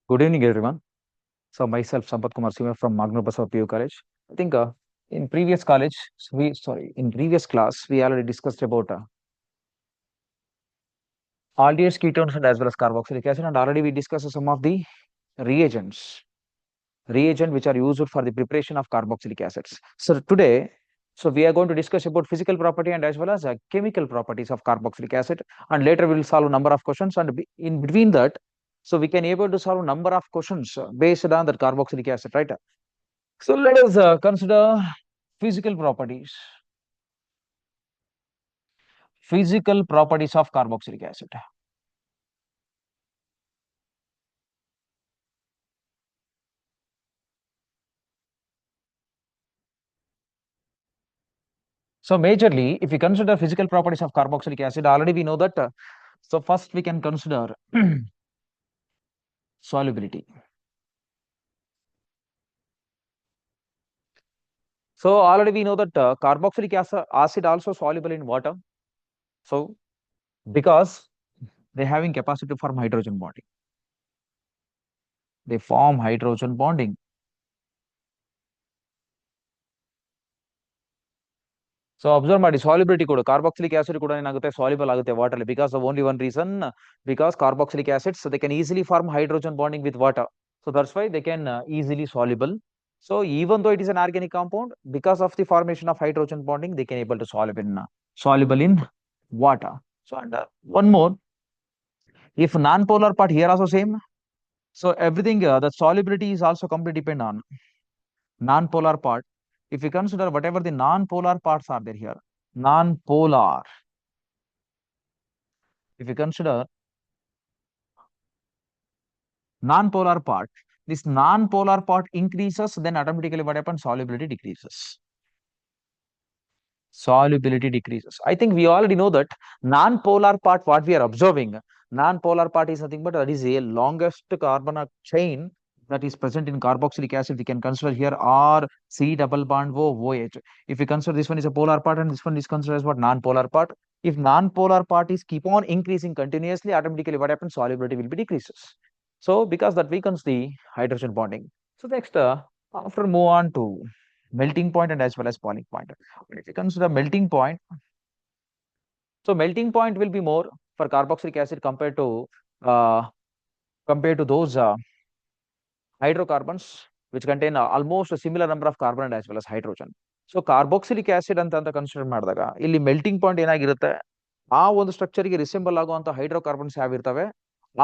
Good evening, everyone. So myself, Sampath Kumar Sima from Magna Basava PU College. I think in previous college, in previous class, we already discussed about aldehydes, ketones, and as well as carboxylic acid, and already we discussed some of the reagents, which are used for the preparation of carboxylic acids. So today, we are going to discuss about physical property and as well as chemical properties of carboxylic acid, and later we will solve a number of questions. And in between that, so we can able to solve a number of questions based on that carboxylic acid, right? So let us consider physical properties. Physical properties of carboxylic acid. So majorly, if we consider physical properties of carboxylic acid, already we know that. So first we can consider solubility. So already we know that carboxylic acid also soluble in water. So because they having capacity to form hydrogen bonding, they form hydrogen bonding. So observe my solubility code. Carboxylic acid could not soluble agate water because of only one reason, because carboxylic acids, so they can easily form hydrogen bonding with water. So that's why they can easily soluble. So even though it is an organic compound, because of the formation of hydrogen bonding, they can able to soluble in water. So and one more, if non-polar part here also same. So everything the solubility is also completely depend on non-polar part. If we consider whatever the non-polar parts are there here, non-polar. If you consider non-polar part, this non-polar part increases, then automatically what happens? Solubility decreases. Solubility decreases. I think we already know that non-polar part, what we are observing, non-polar part is nothing but that is a longest carbon chain that is present in carboxylic acid. We can consider here R C double bond O OH. If we consider this one is a polar part and this one is considered as what non-polar part. If non-polar part is keep on increasing continuously, automatically what happens? Solubility will be decreases. So because that weakens the hydrogen bonding. So next, after move on to melting point and as well as boiling point. If you consider melting point, so melting point will be more for carboxylic acid compared to those hydrocarbons which contain almost a similar number of carbon and as well as hydrogen. So carboxylic acid ಅಂತ consider ಮಾಡಿದಾಗ ಇಲ್ಲಿ melting point ಏನಾಗಿರುತ್ತೆ, ಆ ಒಂದು structure ಗೆ resemble ಆಗುವಂತ hydrocarbons ಯಾವಿರ್ತವೆ,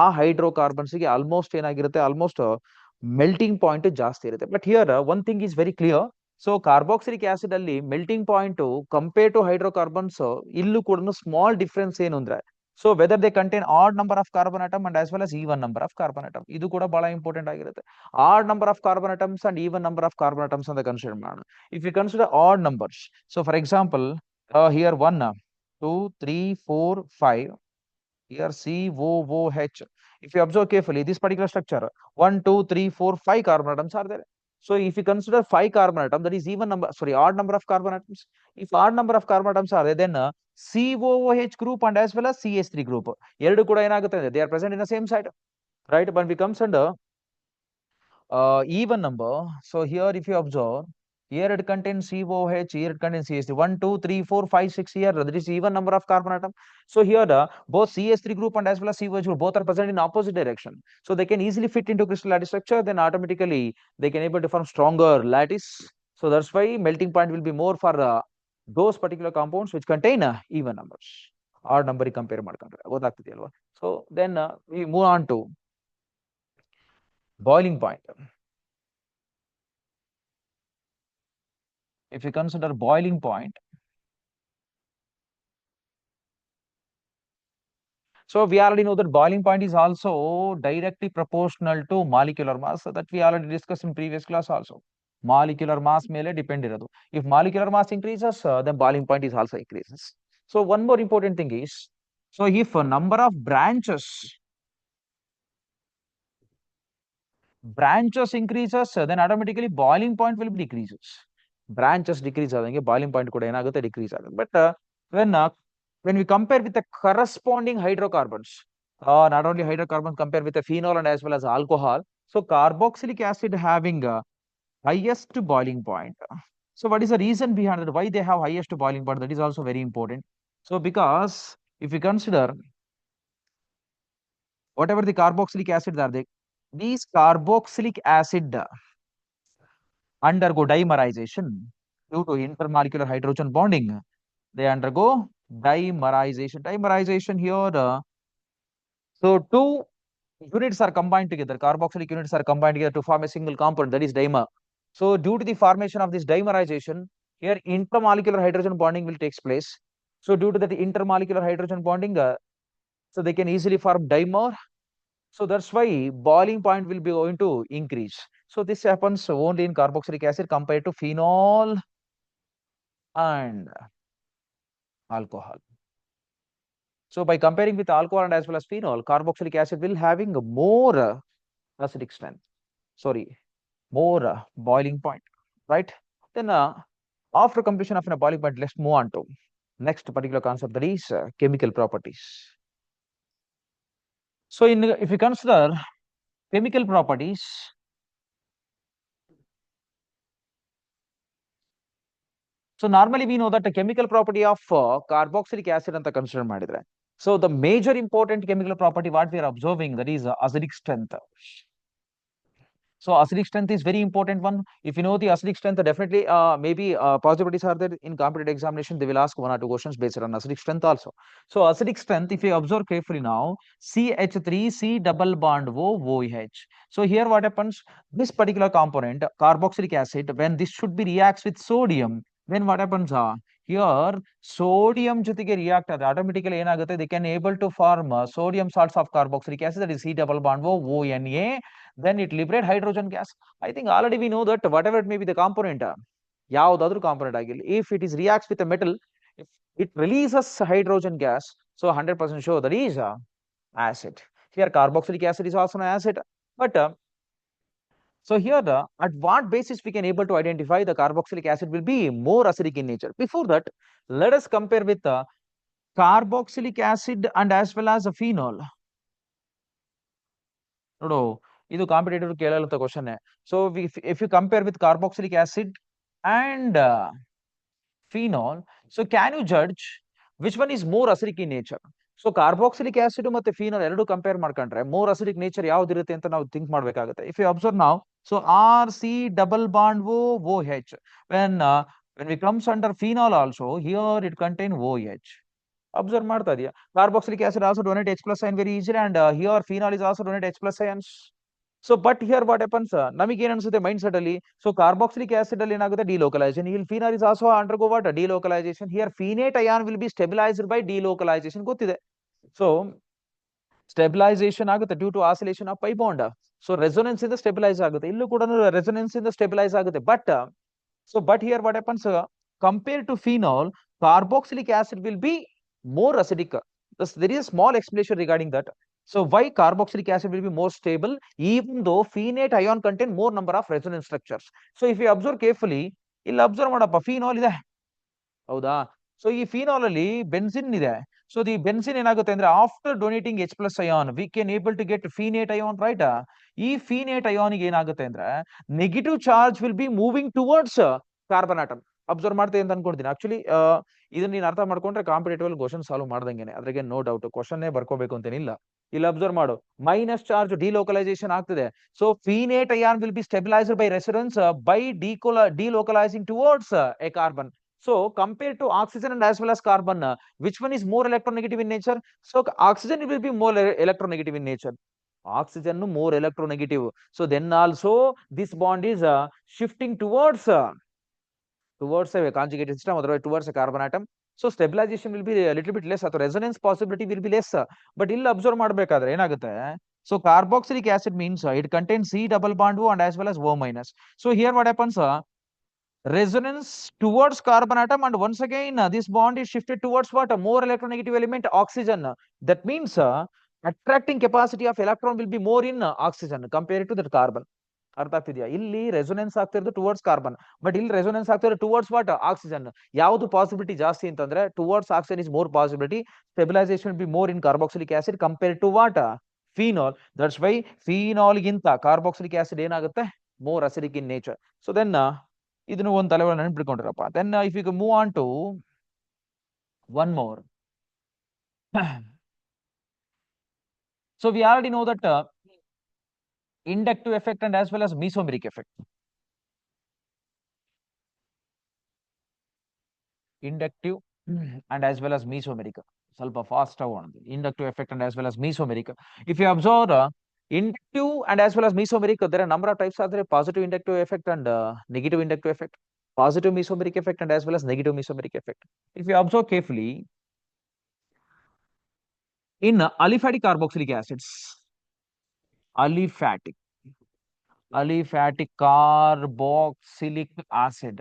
ಆ hydrocarbons ಗೆ ಆಲ್ಮೋಸ್ಟ್ ಏನಾಗಿರುತ್ತೆ, ಆಲ್ಮೋಸ್ಟ್ ಮೆಲ್ಟಿಂಗ್ ಪಾಯಿಂಟ್ ಜಾಸ್ತಿ ಇರುತ್ತೆ. But here one thing is very clear. So carboxylic acid ಅಲ್ಲಿ melting point compare to hydrocarbons ಇಲ್ಲೂ ಕೂಡ ಸ್ಮಾಲ್ ಡಿಫರೆನ್ಸ್ ಏನು ಅಂದ್ರೆ, so whether they contain odd number of carbon atom and as well as even number of carbon atom, ಇದು ಕೂಡ ಬಹಳ important ಆಗಿರುತ್ತೆ. Odd number of carbon atoms and even number of carbon atoms ಅಂತ consider ಮಾಡೋಣ. If you consider odd numbers, so for example here 1 2 3 4 5, here COOH. If you observe carefully, this particular structure, 1 2 3 4 5 carbon atoms are there. So if you consider 5 carbon atoms, that is even number, sorry, odd number of carbon atoms. If odd number of carbon atoms are there, then COOH group and as well as CH3 group, ಎರಡು ಕೂಡ ಏನಾಗುತ್ತೆ, they are present in the same site, right? But we comes under even number. So here if you observe, here it contains COH, here it contains CH3. 1, 2, 3, 4, 5, 6 here. That is even number of carbon atom. So here both CH3 group and as well as COH group both are present in opposite direction. So they can easily fit into crystal lattice structure. Then automatically they can able to form stronger lattice. So that's why melting point will be more for those particular compounds which contain even numbers. Odd number compare ಮಾಡ್ಕೊಂಡ್ರೆ ಗೊತ್ತಾಗ್ತಿದೆ ಅಲ್ವಾ. So then we move on to boiling point. If you consider boiling point, so we already know that boiling point is also directly proportional to molecular mass, that we already discussed in previous class also. Molecular mass ಮೇಲೆ depend ಇರೋದು. If molecular mass increases, then boiling point is also increases. So one more important thing is, so if a number of branches increases, then automatically boiling point will be decreases. Branches decrease ಆದಂಗೆ boiling point ಕೂಡ ಏನಾಗುತ್ತೆ, decrease ಆಗುತ್ತೆ. But when we compare with the corresponding hydrocarbons, not only hydrocarbons compared with a phenol and as well as alcohol. So carboxylic acid having highest boiling point. So what is the reason behind it? Why they have highest boiling point? That is also very important. So because if you consider whatever the carboxylic acids are there, these carboxylic acid undergo dimerization due to intermolecular hydrogen bonding. They undergo dimerization. Dimerization here, so two units are combined together. Carboxylic units are combined together to form a single compound, that is dimer. So due to the formation of this dimerization, here intermolecular hydrogen bonding will take place. So due to that intermolecular hydrogen bonding, so they can easily form dimer. So that's why boiling point will be going to increase. So this happens only in carboxylic acid compared to phenol and alcohol. So by comparing with alcohol and as well as phenol, carboxylic acid will having more acidic strength. Sorry, more boiling point, right? Then after completion of a boiling point, let's move on to next particular concept, that is chemical properties. So if you consider chemical properties, so normally we know that the chemical property of carboxylic acid ಅಂತ consider ಮಾಡಿದ್ರೆ. So the major important chemical property what we are observing, that is acidic strength. So acidic strength is very important one. If you know the acidic strength, definitely maybe possibilities are there in competitive examination. They will ask one or two questions based on acidic strength also. So acidic strength, if you observe carefully now, CH3 C double bond O OH. So here what happens? This particular component, carboxylic acid, when this should be reacts with sodium, then what happens? Here sodium ಜೊತೆಗೆ react ಆದ್ರೆ automatically ಏನಾಗುತ್ತೆ? They can able to form sodium salts of carboxylic acid, that is C double bond O ONA. Then it liberate hydrogen gas. I think already we know that whatever it may be the component, ಯಾವುದಾದ್ರೂ component ಆಗಿರಲಿ, if it is reacts with a metal, if it releases hydrogen gas, so 100% sure that is acid. Here carboxylic acid is also an acid, but so here at what basis we can able to identify the carboxylic acid will be more acidic in nature. Before that, let us compare with carboxylic acid and as well as a phenol. ನೋಡು, ಇದು competitive ಕೇಳಲಂತ question. So if you compare with carboxylic acid and phenol, so can you judge which one is more acidic in nature? So carboxylic acid ಮತ್ತೆ phenol ಎರಡು compare ಮಾಡ್ಕೊಂಡ್ರೆ more acidic nature ಯಾವ್ದಿರುತ್ತೆ ಅಂತ ನಾವು think ಮಾಡ್ಬೇಕಾಗುತ್ತೆ. If you observe ನಾವ್, so R C double bond O H, when we comes under phenol also, here it contain OH. Observe ಮಾಡ್ತಾ ಇದೆಯಾ? Carboxylic acid also donate H plus ion very easily, and here phenol is also donate H plus ions. So but here what happens? ನಮಗೆ ಏನ್ ಅನ್ಸುತ್ತೆ mind set ಅಲ್ಲಿ? So carboxylic acid ಅಲ್ಲಿ ಏನಾಗುತ್ತೆ? Delocalisation. ಇಲ್ಲಿ phenol is also undergo what? Delocalization. Here phenate ion will be stabilized by delocalization. ಗೊತ್ತಿದೆ. So stabilisation ಆಗುತ್ತೆ due to oscillation of pi bond. So resonance ಇಂದ ಸ್ಟೆಬಿಲೈಸ್ ಆಗುತ್ತೆ. ಇಲ್ಲೂ ಕೂಡ ರೆಸೊನೆನ್ಸ್ ಇಂದ ಸ್ಟೆಬಿಲೈಸ್ ಆಗುತ್ತೆ. But here what happens? Compared to phenol, carboxylic acid will be more acidic. Thus, there is a small explanation regarding that. So why carboxylic acid will be more stable, even though phenate ion contain more number of resonance structures. So if you observe carefully, ಇಲ್ಲಿ observe ಮಾಡಪ್ಪ, phenol ಇದೆ ಹೌದಾ? So ಈ phenol ಅಲ್ಲಿ benzene ಇದೆ. So the benzene ಏನಾಗುತ್ತೆ ಅಂದ್ರೆ after donating H plus ion, we can able to get phenate ion, right? ಈ ಫಿನೇಟ್ ಅಯಾನ್ ಗೆ ಏನಾಗುತ್ತೆ ಅಂದ್ರೆ negative charge will be moving towards carbon atom. Observe ಮಾಡ್ತೇವೆ ಅಂತ ಅನ್ಕೊಳ್ತೀನಿ. ಆಕ್ಚುಲಿ ಇದನ್ನ ನೀನ್ ಅರ್ಥ ಮಾಡ್ಕೊಂಡ್ರೆ ಕಾಂಪಿಟೇಟಿವ್ ಅಲ್ಲಿ ಕ್ವಶನ್ ಸಾಲ್ವ್ ಮಾಡ್ದಂಗೆನೆ, ಅದ್ರಾಗೆ ನೋ ಡೌಟ್. ಕ್ವಶನ್ ಬರ್ಕೋಬೇಕು ಅಂತೇನಿಲ್ಲ. ಇಲ್ಲಿ ಅಬ್ಸರ್ವ್ ಮಾಡು, ಮೈನಸ್ ಚಾರ್ಜ್ ಡಿಲೋಕಲೈಸೇಷನ್ ಆಗ್ತಿದೆ. So phenate ion will be stabilised by resonance by delocalising towards a carbon. So compared to oxygen and as well as carbon, which one is more electronegative in nature? So oxygen will be more electronegative in nature. Oxygen more electronegative. So then also this bond is shifting towards a conjugated system, otherwise towards a carbon atom. So stabilization will be a little bit less, or resonance possibility will be less. But ಇಲ್ಲಿ observe ಮಾಡಬೇಕಾದ್ರೆ ಏನಾಗುತ್ತೆ? So carboxylic acid means it contains C double bond O and as well as O minus. So here what happens? Resonance towards carbon atom, and once again this bond is shifted towards what? A more electronegative element, oxygen. That means attracting capacity of electron will be more in oxygen compared to that carbon. ಅರ್ಥ ಆಗ್ತಿದ್ಯಾ? ಇಲ್ಲಿ resonance ಆಗ್ತಿರೋದು towards carbon, but ಇಲ್ಲಿ resonance ಆಗ್ತಿರೋದು towards what? Oxygen. ಯಾವುದು possibility ಜಾಸ್ತಿ ಅಂತಂದ್ರೆ towards oxygen is more possibility. Stabilisation be more in carboxylic acid compare to what? Phenol. That's why phenol ಗಿಂತ ಕಾರ್ಬಾಕ್ಸಿಲಿಕ್ ಆಸಿಡ್ ಏನಾಗುತ್ತೆ? More acidic in nature. So then ಇದನ್ನು ಒಂದು ತಲೆಗಳ ನೆನ್ಪಿಟ್ಕೊಂಡಿರಪ್ಪ. Then if you move on to one more. So we already know that inductive effect and as well as mesomeric effect. Inductive and as well as mesomeric. ಸ್ವಲ್ಪ fast ಆಗೋಣ. Inductive effect and as well as mesomeric. If you observe inductive and as well as mesomeric, there are a number of types. Are there positive inductive effect and negative inductive effect? Positive mesomeric effect and as well as negative mesomeric effect. If you observe carefully, in aliphatic carboxylic acids, aliphatic carboxylic acid.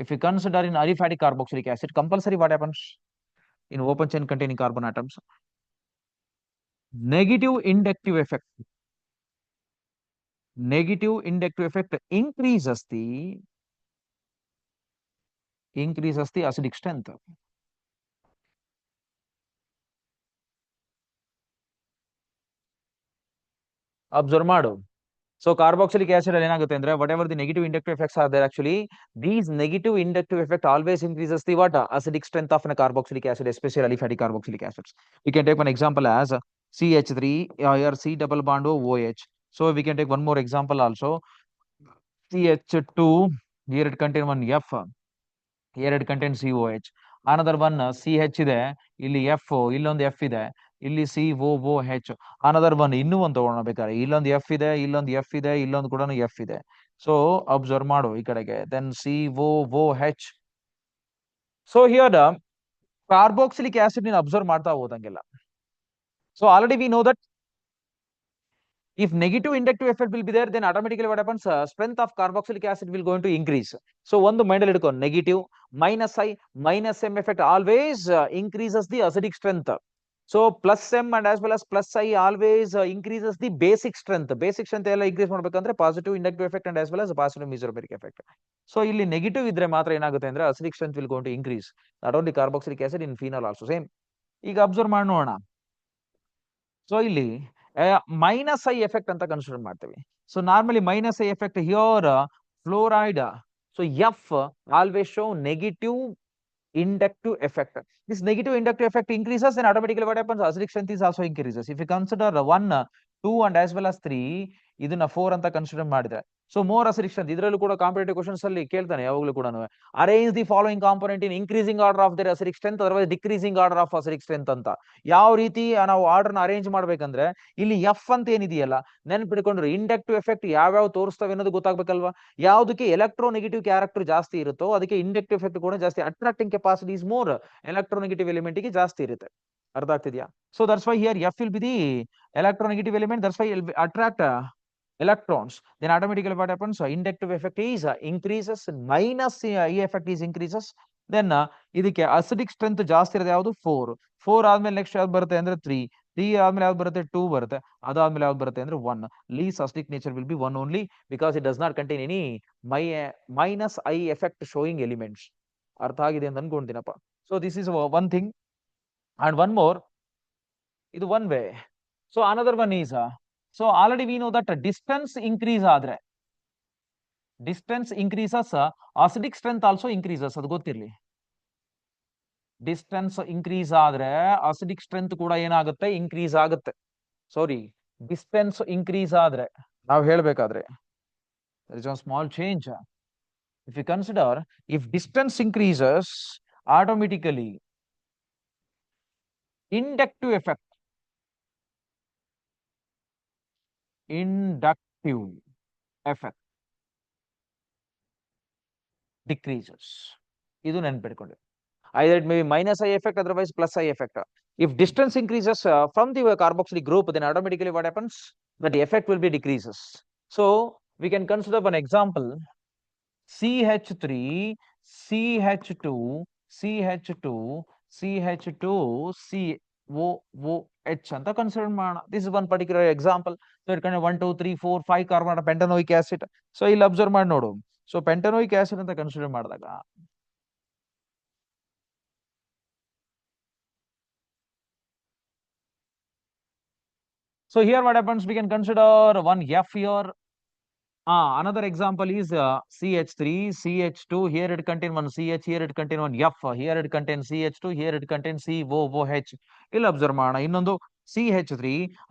If you consider in aliphatic carboxylic acid, compulsory what happens in open chain containing carbon atoms? Negative inductive effect. Negative inductive effect increases the acidic strength. Observe ಮಾಡು. So carboxylic acid ಅಲ್ಲಿ ಏನಾಗುತ್ತೆ ಅಂದ್ರೆ whatever the negative inductive effects are there, actually these negative inductive effect always increases the what? Acidic strength of a carboxylic acid, especially aliphatic carboxylic acids. We can take one example as CH3 or C double bond OH. So we can take one more example also. CH2, here it contain one F, here it contains COH. Another one CH ಇದೆ, ಇಲ್ಲಿ F, ಇಲ್ಲೊಂದು F ಇದೆ, ಇಲ್ಲಿ COOH. Another one ಇನ್ನೂ ಒಂದು ತಗೊಳ್ಳೋಣ ಬೇಕಾದ್ರೆ, ಇಲ್ಲೊಂದು F ಇದೆ, ಇಲ್ಲೊಂದು F ಇದೆ, ಇಲ್ಲೊಂದು ಕೂಡ F ಇದೆ. ಸೊ ಅಬ್ಸರ್ವ್ ಮಾಡು ಈ ಕಡೆಗೆ. Then COOH. So here carboxylic acid ನೀನು ಅಬ್ಸರ್ವ್ ಮಾಡ್ತಾ ಹೋದಂಗೆಲ್ಲ. So already we know that if negative inductive effect will be there, then automatically what happens? Strength of carboxylic acid will going to increase. So one mind idko negative minus I minus M effect always increases the acidic strength. So plus M and as well as plus I always increases the basic strength. Basic strength ಎಲ್ಲ increase ಮಾಡಬೇಕಂದ್ರೆ positive inductive effect and as well as positive mesomeric effect. So ಇಲ್ಲಿ negative ಇದ್ರೆ ಮಾತ್ರ ಏನಾಗುತ್ತೆ ಅಂದ್ರೆ acidic strength will going to increase. Not only carboxylic acid, in phenol also same. ಈಗ observe ಮಾಡಿ ನೋಡೋಣ. ಸೊ ಇಲ್ಲಿ ಮೈನಸ್ ಐ ಎಫೆಕ್ಟ್ ಅಂತ ಕನ್ಸಿಡರ್ ಮಾಡ್ತೀವಿ. So normally minus I effect here fluoride. So F always show negative inductive effect. This negative inductive effect increases, then automatically what happens? Acidic strength is also increases. If you consider 1, 2 and as well as 3, ಇದನ್ನ 4 ಅಂತ consider ಮಾಡಿದ್ರೆ, so more acidic strength. ಇದರಲ್ಲೂ ಕೂಡ competitive questions ಅಲ್ಲಿ ಕೇಳ್ತಾನೆ ಯಾವಾಗಲೂ ಕೂಡ, arrange the following component in increasing order of their acidic strength, otherwise decreasing order of acidic strength ಅಂತ. ಯಾವ ರೀತಿ ನಾವು ಆರ್ಡರ್ ನ ಅರೇಂಜ್ ಮಾಡ್ಬೇಕಂದ್ರೆ, ಇಲ್ಲಿ ಎಫ್ ಅಂತ ಏನಿದೆಯಲ್ಲ ನೆನ್ಪಿಟ್ಕೊಂಡ್ರೆ ಇಂಡಕ್ಟಿವ್ ಎಫೆಕ್ಟ್ ಯಾವ್ಯಾವ ತೋರಿಸ್ತವೆ ಅನ್ನೋದು ಗೊತ್ತಾಗ್ಬೇಕಲ್ವಾ. ಯಾವ್ದಕ್ಕೆ ಎಲೆಕ್ಟ್ರೋನೆಗೆಟಿವ್ ಕ್ಯಾರೆಕ್ಟರ್ ಜಾಸ್ತಿ ಇರುತ್ತೋ ಅದಕ್ಕೆ ಇಂಡಕ್ಟಿವ್ ಎಫೆಕ್ಟ್ ಕೂಡ ಜಾಸ್ತಿ. Attracting capacity is more, electronegative element ಗೆ ಜಾಸ್ತಿ ಇರುತ್ತೆ. ಅರ್ಥ ಆಗ್ತಿದ್ಯಾ? So that's Y here F will be the electronegative element. That's why it will attract electrons. Then automatically what happens? Inductive effect is increases, minus E effect is increases. Then ಇದಕ್ಕೆ acidic strength ಜಾಸ್ತಿ ಇರೋದು ಯಾವುದು? 4 ಆದ್ಮೇಲೆ next ಯಾವ್ದು ಬರುತ್ತೆ ಅಂದ್ರೆ 3 ಆದ್ಮೇಲೆ ಯಾವ್ದು ಬರುತ್ತೆ? 2 ಬರುತ್ತೆ. ಅದಾದ್ಮೇಲೆ ಯಾವ್ದು ಬರುತ್ತೆ ಅಂದ್ರೆ 1. Least acidic nature will be 1 only because it does not contain any minus I effect showing elements. ಅರ್ಥ ಆಗಿದೆ ಅಂತ ಅನ್ಕೊಂತೀನಪ್ಪ. So this is one thing. And one more, ಇದು one way. So another one is, so already we know that distance increase ಆದ್ರೆ, distance increases, acidic strength also increases. ಅದು ಗೊತ್ತಿರ್ಲಿ. Distance increase ಆದ್ರೆ acidic strength ಕೂಡ ಏನಾಗುತ್ತೆ? Increase ಆಗುತ್ತೆ. ಸಾರಿ, distance increase ಆದ್ರೆ ನಾವು ಹೇಳ್ಬೇಕಾದ್ರೆ there is a small change. If you consider, if distance increases, automatically inductive effect decreases. ಇದು ನೆನ್ಪಿಟ್ಕೊಂಡ್ರೆ either it may be minus I effect, otherwise plus I effect. If distance increases from the carboxylic group, then automatically what happens? That the effect will be decreases. So we can consider one example: CH3, CH2, CH2, CH2, C. COOH ಅಂತ consider ಮಾಡೋಣ. This is one particular example. So ಇಟ್ಕೊಂಡೆ 1 2 3 4 5 carbon ಪೆಂಟನೋಯಿಕ್ acid. So ಇಲ್ಲಿ observe ಮಾಡಿ ನೋಡು. So ಪೆಂಟನೋಯಿಕ್ acid ಅಂತ consider ಮಾಡಿದಾಗ so here what happens, we can consider one F here. Another example is CH3, CH2. Here it contains one CH, here it contains one F. Here it contains CH2, here it contains COOH. You'll observe mana. Innondu CH3,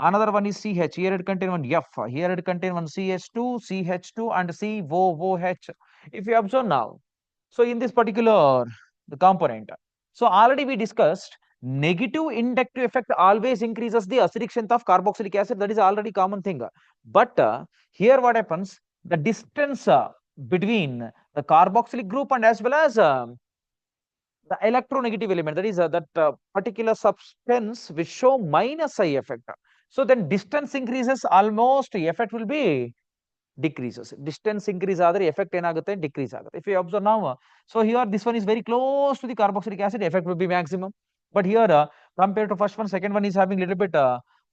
another one is CH. Here it contains one F. Here it contains one CH2, CH2, and COOH. If you observe now, so in this particular the component, so already we discussed negative inductive effect always increases the acidic strength of carboxylic acid. That is already common thing. But here what happens? The distance between the carboxylic group and as well as the electronegative element, that is that particular substance will show minus I effect. So then distance increases, almost effect will be decreases. Distance increase ಆದರೆ effect ಏನಾಗುತ್ತೆ decrease ಆಗುತ್ತೆ. If you observe now, so here this one is very close to the carboxylic acid, effect will be maximum. But here compared to first one, second one is having little bit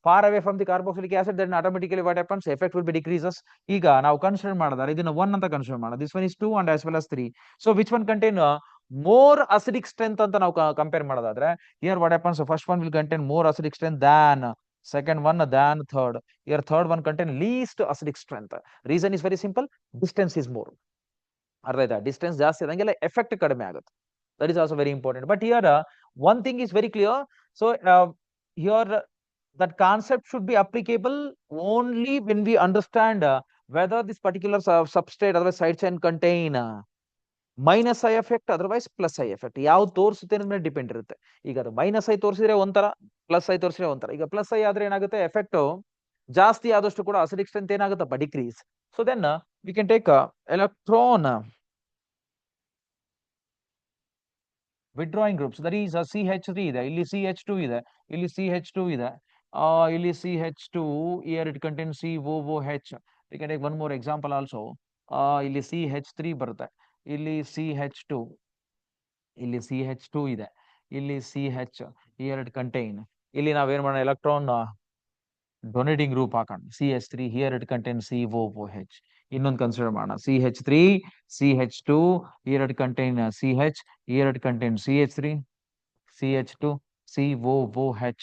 far away from the carboxylic acid, then automatically what happens, effect will be decreases. ಈಗ ನಾವು consider ಮಾಡಿದ್ರೆ ಇದನ್ನ 1 ಅಂತ consider ಮಾಡೋಣ. This one is 2 and as well as 3. So which one contain more acidic strength ಅಂತ ನಾವು compare ಮಾಡೋದಾದ್ರೆ, here what happens, first one will contain more acidic strength than second one than third. Here third one contain least acidic strength. Reason is very simple, distance is more. ಅರ್ಥ ಆಯ್ತಾ? Distance ಜಾಸ್ತಿ ಆದಂಗೆಲ್ಲ effect ಕಡಿಮೆ ಆಗುತ್ತೆ. That is also very important. But here one thing is very clear. So here that concept should be applicable only when we understand whether this particular substrate otherwise side chain contain minus I effect otherwise plus I effect. ಯಾವ್ದು ತೋರಿಸುತ್ತೆ ಅನ್ನೋದ್ರ ಮೇಲೆ depend ಇರುತ್ತೆ. ಈಗ ಅದು minus I ತೋರಿಸಿದ್ರೆ ಒಂಥರ, plus I ತೋರಿಸಿದ್ರೆ ಒಂಥರ. ಈಗ ಪ್ಲಸ್ ಐ ಆದ್ರೆ ಏನಾಗುತ್ತೆ, ಎಫೆಕ್ಟ್ ಜಾಸ್ತಿ ಆದಷ್ಟು ಕೂಡ ಅಸಿಡಿಕ್ ಸ್ಟ್ರೆಂತ್ ಏನಾಗುತ್ತಪ್ಪ, decrease. So then we can take electron withdrawing groups, that is CH3 ಇದೆ, ಇಲ್ಲಿ CH2 ಇದೆ, ಇಲ್ಲಿ CH2 ಇದೆ, ಇಲ್ಲಿ CH2, here it contains COOH. we can take one more example also. ಇಲ್ಲಿ CH3 ಬರುತ್ತೆ, ಇಲ್ಲಿ CH2, ಇಲ್ಲಿ CH2 ಇದೆ, ಇಲ್ಲಿ CH, here it contain, ಇಲ್ಲಿ ನಾವೇನ್ ಮಾಡೋಣ, ಎಲೆಕ್ಟ್ರಾನ್ ಡೊನೇಟಿಂಗ್ ಗ್ರೂಪ್ ಹಾಕೋಣ CH3, here it contains COOH. ಇನ್ನೊಂದು ಕನ್ಸಿಡರ್ ಮಾಡೋಣ, CH3, CH2, here it contain CH, here it contain CH3, CH2, COOH.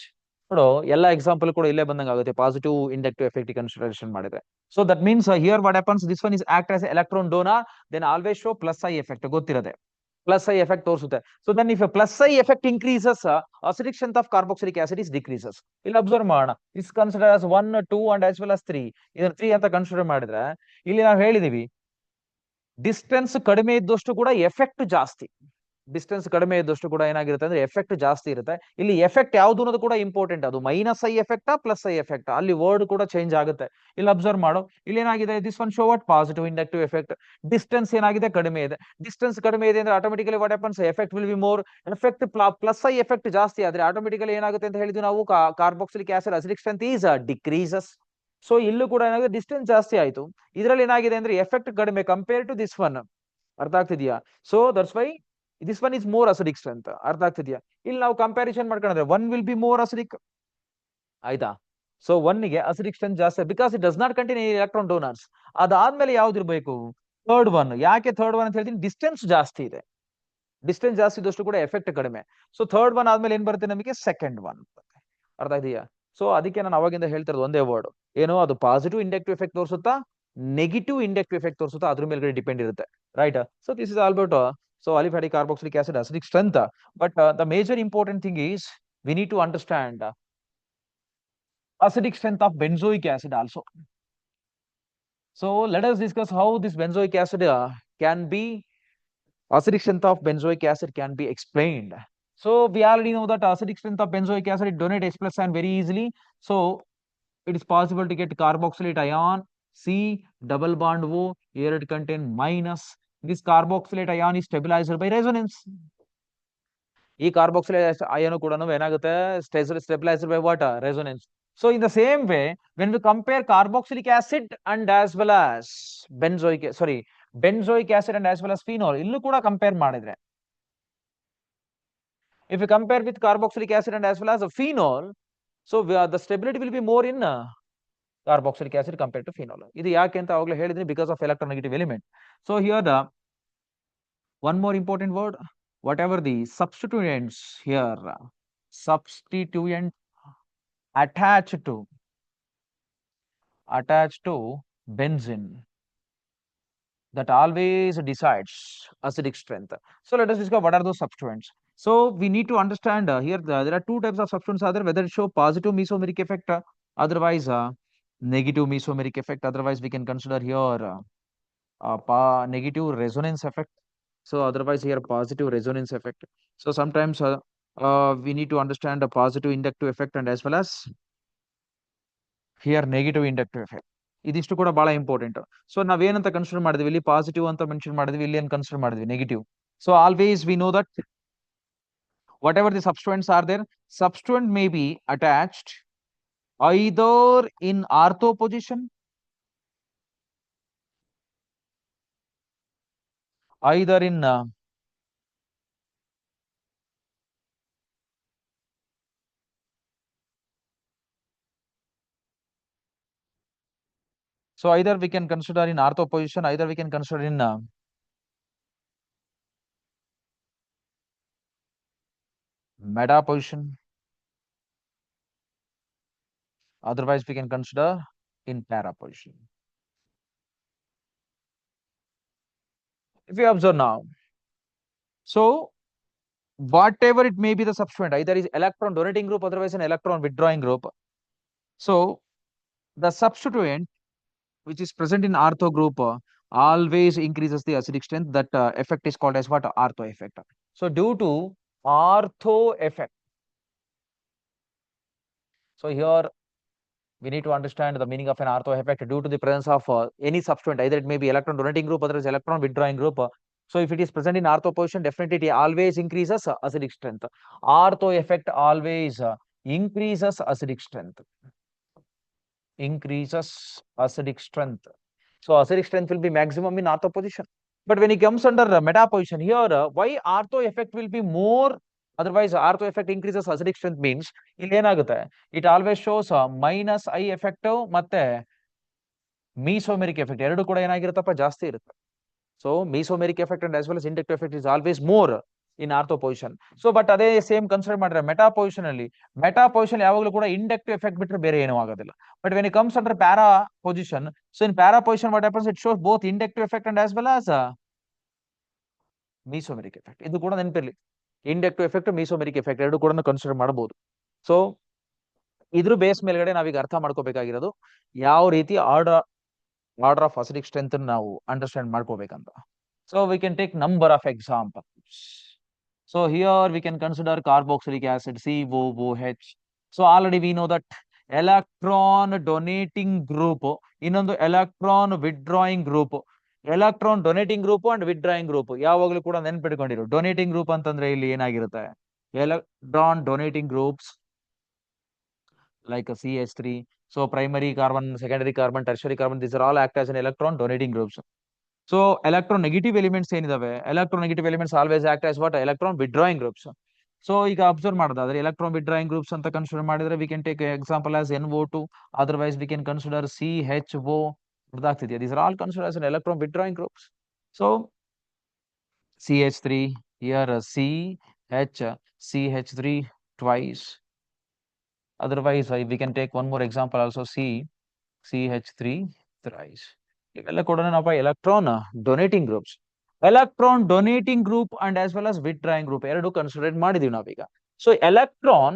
ನೋಡು, ಎಲ್ಲ ಎಕ್ಸಾಂಪಲ್ ಕೂಡ ಇಲ್ಲೇ ಬಂದಂಗ ಆಗುತ್ತೆ, ಪಾಸಿಟಿವ್ ಇಂಡಕ್ಟಿವ್ ಎಫೆಕ್ಟ್ ಕನ್ಸಿಡರೇಷನ್ ಮಾಡಿದ್ರೆ. So that means here what happens, this one is act as electron donor, then always show plus I effect, ಗೊತ್ತಿರದೆ plus I effect ತೋರಿಸುತ್ತೆ. So then if plus I effect increases, acidic strength of carboxylic acid is decreases. ಇಲ್ಲಿ observe ಮಾಡೋಣ, is consider as 1 2 and as well as 3. ಇದನ್ನ 3 ಅಂತ consider ಮಾಡಿದ್ರೆ, ಇಲ್ಲಿ ನಾವು ಹೇಳಿದೀವಿ distance ಕಡಿಮೆ ಇದ್ದಷ್ಟು ಕೂಡ ಎಫೆಕ್ಟ್ ಜಾಸ್ತಿ. ಡಿಸ್ಟೆನ್ಸ್ ಕಡಿಮೆ ಇದ್ದಷ್ಟು ಕೂಡ ಏನಾಗಿರುತ್ತೆ ಅಂದ್ರೆ ಎಫೆಕ್ಟ್ ಜಾಸ್ತಿ ಇರುತ್ತೆ. ಇಲ್ಲಿ ಎಫೆಕ್ಟ್ ಯಾವ್ದು ಅನ್ನೋದು ಕೂಡ ಇಂಪಾರ್ಟೆಂಟ್, ಅದು minus I effect plus I effect, ಅಲ್ಲಿ ವರ್ಡ್ ಕೂಡ ಚೇಂಜ್ ಆಗುತ್ತೆ. ಇಲ್ಲಿ ಅಬ್ಸರ್ವ್ ಮಾಡೋ, ಇಲ್ಲಿ ಏನಾಗಿದೆ, this one show what positive inductive effect. Distance ಏನಾಗಿದೆ, ಕಡಿಮೆ ಇದೆ. ಡಿಸ್ಟೆನ್ಸ್ ಕಡಿಮೆ ಇದೆ ಅಂದ್ರೆ automatically what happens, effect will be more. Effect plus I effect ಜಾಸ್ತಿ ಆದ್ರೆ ಆಟೋಮೆಟಿಕಲಿ ಏನಾಗುತ್ತೆ ಅಂತ ಹೇಳಿದ್ವಿ ನಾವು, carboxylic acid acidic strength is decreases. So ಇಲ್ಲೂ ಕೂಡ ಏನಾಗಿದೆ, ಡಿಸ್ಟೆನ್ಸ್ ಜಾಸ್ತಿ ಆಯ್ತು. ಇದ್ರಲ್ಲಿ ಏನಾಗಿದೆ ಅಂದ್ರೆ ಎಫೆಕ್ಟ್ ಕಡಿಮೆ ಕಂಪೇರ್ ಟು ದಿಸ್ ಒನ್. ಅರ್ಥ ಆಗ್ತಿದ್ಯಾ? So that's why this one is more acidic strength. ಅರ್ಥ ಆಗ್ತಿದ್ಯಾ? ಇಲ್ಲಿ ನಾವು ಕಂಪ್ಯಾರಿಸನ್ ಮಾಡ್ಕೊಂಡ್ರೆ one will be more acidic, ಆಯ್ತಾ? ಸೊ ಒನ್ ಗೆ ಅಸಿಡಿಕ್ ಸ್ಟ್ರೆಂತ್ ಜಾಸ್ತಿ, because it does not contain electron donors. ಅದಾದ್ಮೇಲೆ ಯಾವ್ದಿರ್ಬೇಕು, ಥರ್ಡ್ ಒನ್. ಯಾಕೆ ಥರ್ಡ್ ಒನ್ ಅಂತ ಹೇಳ್ತೀನಿ, ಡಿಸ್ಟೆನ್ಸ್ ಜಾಸ್ತಿ ಇದೆ. ಡಿಸ್ಟೆನ್ಸ್ ಜಾಸ್ತಿ ಇದ್ದಷ್ಟು ಕೂಡ ಎಫೆಕ್ಟ್ ಕಡಿಮೆ. ಸೊ ಥರ್ಡ್ ಒನ್ ಆದ್ಮೇಲೆ ಏನ್ ಬರುತ್ತೆ ನಮಗೆ, ಸೆಕೆಂಡ್ ಒನ್. ಅರ್ಥ ಇದೆಯಾ? ಸೊ ಅದಕ್ಕೆ ನಾನು ಅವಾಗಿಂದ ಹೇಳ್ತಿರೋದು ಒಂದೇ ವರ್ಡ್, ಏನು, ಅದು ಪಾಸಿಟಿವ್ ಇಂಡಕ್ಟಿವ್ ಎಫೆಕ್ಟ್ ತೋರಿಸುತ್ತಾ, ನೆಗೆಟಿವ್ ಇಂಡಕ್ಟಿವ್ ಎಫೆಕ್ಟ್ ತೋರಿಸುತ್ತಾ, ಅದ್ರ ಮೇಲ್ಗಡೆ ಡಿಪೆಂಡ್ ಇರುತ್ತೆ. Right? So this is all about aliphatic carboxylic acid acidic strength. But the major important thing is we need to understand acidic strength of benzoic acid also. So let us discuss how this benzoic acid can be, acidic strength of benzoic acid can be explained. So we already know that acidic strength of benzoic acid, it donate H plus ion very easily. So it is possible to get carboxylate ion, C double bond O, here it contain minus. This carboxylate ion is stabilized by resonance. ಈ ಕಾರ್ಬಾಕ್ಸಿಲೇಟ್ ಅಯಾನು ಕೂಡ ಏನಾಗುತ್ತೆ, stabilized by what? Resonance. So in the same way, when we compare carboxylic acid and as well as benzoic acid and as well as phenol, ಇಲ್ಲೂ ಕೂಡ compare ಮಾಡಿದ್ರೆ If you compare with carboxylic acid and as well as a phenol, so the stability will be more in carboxylic acid compared to phenol. This is because of electronegative element. So here the one more important word, whatever the substituents here, substituent attached to benzene, that always decides acidic strength. So let us discuss what are those substituents. So we need to understand here there are two types of substituents are there, whether it show positive mesomeric effect, otherwise negative mesomeric effect. Otherwise we can consider here negative resonance effect. So otherwise here positive resonance effect. So sometimes we need to understand the positive inductive effect and as well as here negative inductive effect. ಇದಿಷ್ಟು ಕೂಡ ಬಹಳ important. So ನಾವೇನಂತ consider ಮಾಡಿದ್ವಿ ಇಲ್ಲಿ positive ಅಂತ mention ಮಾಡಿದ್ವಿ, ಇಲ್ಲಿ ಏನ್ ಕನ್ಸಿಡರ್ ಮಾಡಿದ್ವಿ negative. So always V know that whatever the substituents are there, substituent may be attached either in ortho position, either in so either we can consider in ortho position, either we can consider in meta position, otherwise we can consider in para position. If we observe now, so whatever it may be the substituent, either is electron donating group, otherwise an electron withdrawing group. So the substituent which is present in ortho group always increases the acidic strength. That effect is called as what? Ortho effect. So due to ortho effect, so here we need to understand the meaning of an ortho effect due to the presence of any substituent, either it may be electron donating group, otherwise electron withdrawing group. So if it is present in ortho position, definitely it always increases acidic strength. Ortho effect always increases acidic strength. Increases acidic strength. So acidic strength will be maximum in ortho position. But when it comes under meta position, here why ortho effect will be more, otherwise ortho effect increases acidic strength means ಇಲ್ಲಿ ಏನಾಗುತ್ತೆ, it always shows minus I effect ಮತ್ತೆ mesomeric effect ಎರಡು ಕೂಡ ಏನಾಗಿರುತ್ತಪ್ಪ ಜಾಸ್ತಿ ಇರುತ್ತೆ. So mesomeric effect and as well as inductive effect is always more in ortho position. So but ಅದೇ same consider ಮಾಡಿದ್ರೆ meta position ಅಲ್ಲಿ, ಮೆಟಾ ಪೊಸಿಷನ್ ಯಾವಾಗಲೂ ಕೂಡ ಇಂಡಕ್ಟಿವ್ ಎಫೆಕ್ಟ್ ಬಿಟ್ಟರೆ ಬೇರೆ ಏನೂ ಆಗೋದಿಲ್ಲ. But when it comes under para position, so in para position what happens, it shows both inductive effect and as well as mesomeric effect. ಇದು ಕೂಡ ನೆನಪಿರಲಿ, ಇಂಡಕ್ಟಿವ್ ಎಫೆಕ್ಟ್ mesomeric effect ಎರಡು ಕೂಡ ಕನ್ಸಿಡರ್ ಮಾಡಬಹುದು. ಸೊ ಇದ್ರ ಬೇಸ್ ಮೇಲ್ಗಡೆ ನಾವೀಗ ಅರ್ಥ ಮಾಡ್ಕೋಬೇಕಾಗಿರೋದು ಯಾವ ರೀತಿ ಆರ್ಡರ್ ಆಫ್ ಅಸಿಡಿಕ್ ಸ್ಟ್ರೆಂತ್ ನಾವು understand ಮಾಡ್ಕೋಬೇಕಂತ. So we can take number of examples. So here we can consider carboxylic acid, COOH. So already we know that electron donating group, ಇನ್ನೊಂದು electron withdrawing group. Electron donating group and withdrawing group ಯಾವಾಗಲೂ ಕೂಡ ನೆನ್ಪಿಟ್ಕೊಂಡಿರು. Donating group ಅಂತಂದ್ರೆ ಇಲ್ಲಿ ಏನಾಗಿರುತ್ತೆ, electron donating groups like a CH3. So primary carbon, secondary carbon, tertiary carbon, these are all act as an electron donating groups. So electronegative elements ಏನಿದಾವೆ, electronegative elements always act as what? Electron withdrawing groups. So ಈಗ observe ಮಾಡೋದಾದ್ರೆ electron withdrawing groups ಅಂತ consider ಮಾಡಿದ್ರೆ we can take example as NO2, otherwise we can consider CHO. ಗೊತ್ತಾಗ್ತಿದೆಯಾ? These are all considered as an electron withdrawing groups. So CH3 here CH3 twice. Otherwise we can take one more example also, CH3 thrice. ಇವೆಲ್ಲ ಕೂಡ ನಾವು electron donating groups. Electron donating group and as well as withdrawing group ಎರಡು consider ಮಾಡಿದೀವಿ ನಾವೀಗ. So electron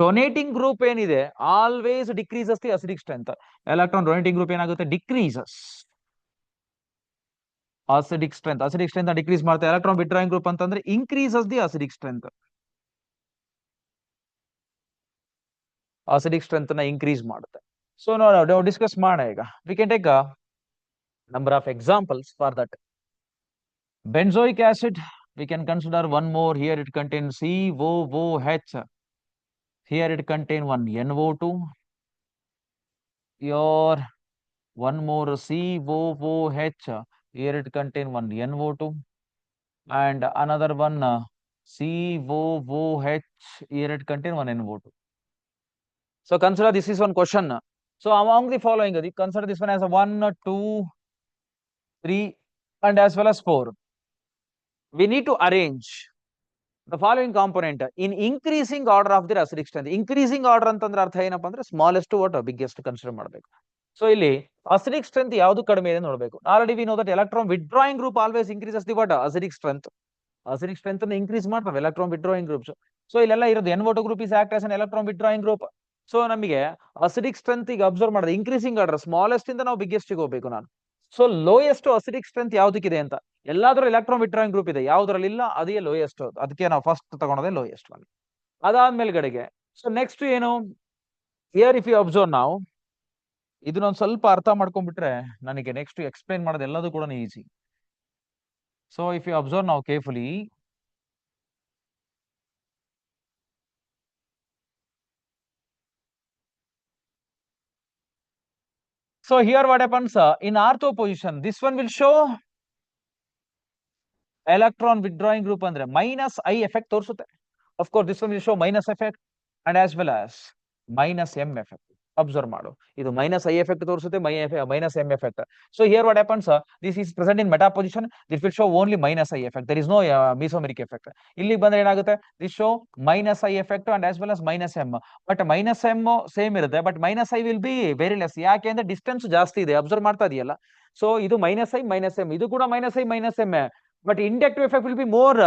donating group ಏನಿದೆ always decreases the acidic strength. Electron donating group ಏನಾಗುತ್ತೆ, decreases acidic strength. Acidic strength decrease ಮಾಡುತ್ತೆ. Electron withdrawing group ಅಂತಂದ್ರೆ increases the acidic strength. acidic strength ನ increase ಮಾಡುತ್ತೆ. So ನಾವು ಡಿಸ್ಕಸ್ ಮಾಡೋಣ ಈಗ. We can take a number of examples for that. Benzoic acid, we can consider one more. Here it contains COOH. Here it contains one NO2. Here one more COOH. Here it contains one NO2. And another one COOH ಎರಡು contain one NO2. So consider this is one question. So among the following, consider this one as a 1, 2, 3, and as well as 4. We need to arrange the following component in increasing order of their acidic strength. Increasing order ಅಂತಂದ್ರೆ ಅರ್ಥ ಏನಪ್ಪಾ ಅಂದ್ರೆ smallest what biggest consider ಮಾಡಬೇಕು. So ಇಲ್ಲಿ acidic strength ಯಾವುದು ಕಡಿಮೆ ಇದೆ ನೋಡಬೇಕು. Already we know that electron withdrawing group always increases the what acidic strength. Acidic strength ಅನ್ನು ಇನ್ಕ್ರೀಸ್ ಮಾಡ್ತವೆ ಎಲೆಕ್ಟ್ರಾನ್ ವಿಡ್ರಾಯಿಂಗ್ ಗ್ರೂಪ್ಸ್. ಸೊ ಇಲ್ಲೆಲ್ಲ ಇರೋದು NO2 group is act as an electron withdrawing group. So ನಮಗೆ acidic strength ಈಗ observe ಮಾಡಿದ್ರೆ increasing order smallest ಇಂದ ನಾವು biggest ಗೆ ಹೋಗ್ಬೇಕು ನಾನು. ಸೊ ಲೋಯೆಸ್ಟ್ ಅಸಿಡಿಕ್ ಸ್ಟ್ರೆಂತ್ ಯಾವ್ದಕ್ಕಿದೆ ಅಂತ ಎಲ್ಲಾದ್ರೂ ಎಲೆಕ್ಟ್ರಾನ್ ವಿಡ್ರಾಯಿಂಗ್ ಗ್ರೂಪ್ ಇದೆ, ಯಾವ್ದ್ರಲ್ಲಿ ಇಲ್ಲ ಅದೇ ಲೋಯೆಸ್ಟ್. ಅದಕ್ಕೆ ನಾವು ಫಸ್ಟ್ ತಗೊಳೋದೇ ಲೋಯೆಸ್ಟ್ ಒನ್. ಅದಾದ್ಮೇಲ್ಗಡೆಗೆ ಸೊ ನೆಕ್ಸ್ಟ್ ಏನು ಹಿಯರ್ ಇಫ್ ಯು ಅಬ್ಸರ್ವ್ ನಾವು ಇದನ್ನೊಂದು ಸ್ವಲ್ಪ ಅರ್ಥ ಮಾಡ್ಕೊಂಡ್ಬಿಟ್ರೆ ನನಗೆ ನೆಕ್ಸ್ಟ್ ಎಕ್ಸ್ಪ್ಲೈನ್ ಮಾಡೋದು ಎಲ್ಲದೂ ಕೂಡ easy. So if you observe ನಾವು carefully, so here what happens in ortho position, this one will show electron withdrawing group ಅಂದ್ರೆ minus I effect ತೋರಿಸುತ್ತೆ. Of course this one will show minus effect and as well as minus M effect. Observe ಮಾಡು, ಇದು minus I effect ತೋರಿಸುತ್ತೆ, minus M effect. So here what happens, this is present in meta position, this will show only minus I effect, there is no mesomeric effect. ಇಲ್ಲಿಗೆ ಬಂದ್ರೆ ಏನಾಗುತ್ತೆ, this show minus I effect and as well as minus M. But minus M same ಇರುತ್ತೆ, but minus I will be very less. ಯಾಕೆ ಅಂದ್ರೆ distance ಜಾಸ್ತಿ ಇದೆ, observe ಮಾಡ್ತಾ ಇದೆಯಲ್ಲ. ಸೊ ಇದು ಮೈನಸ್ ಐ ಮೈನಸ್ ಎಂ, ಇದು ಕೂಡ minus I minus M. But inductive effect will be more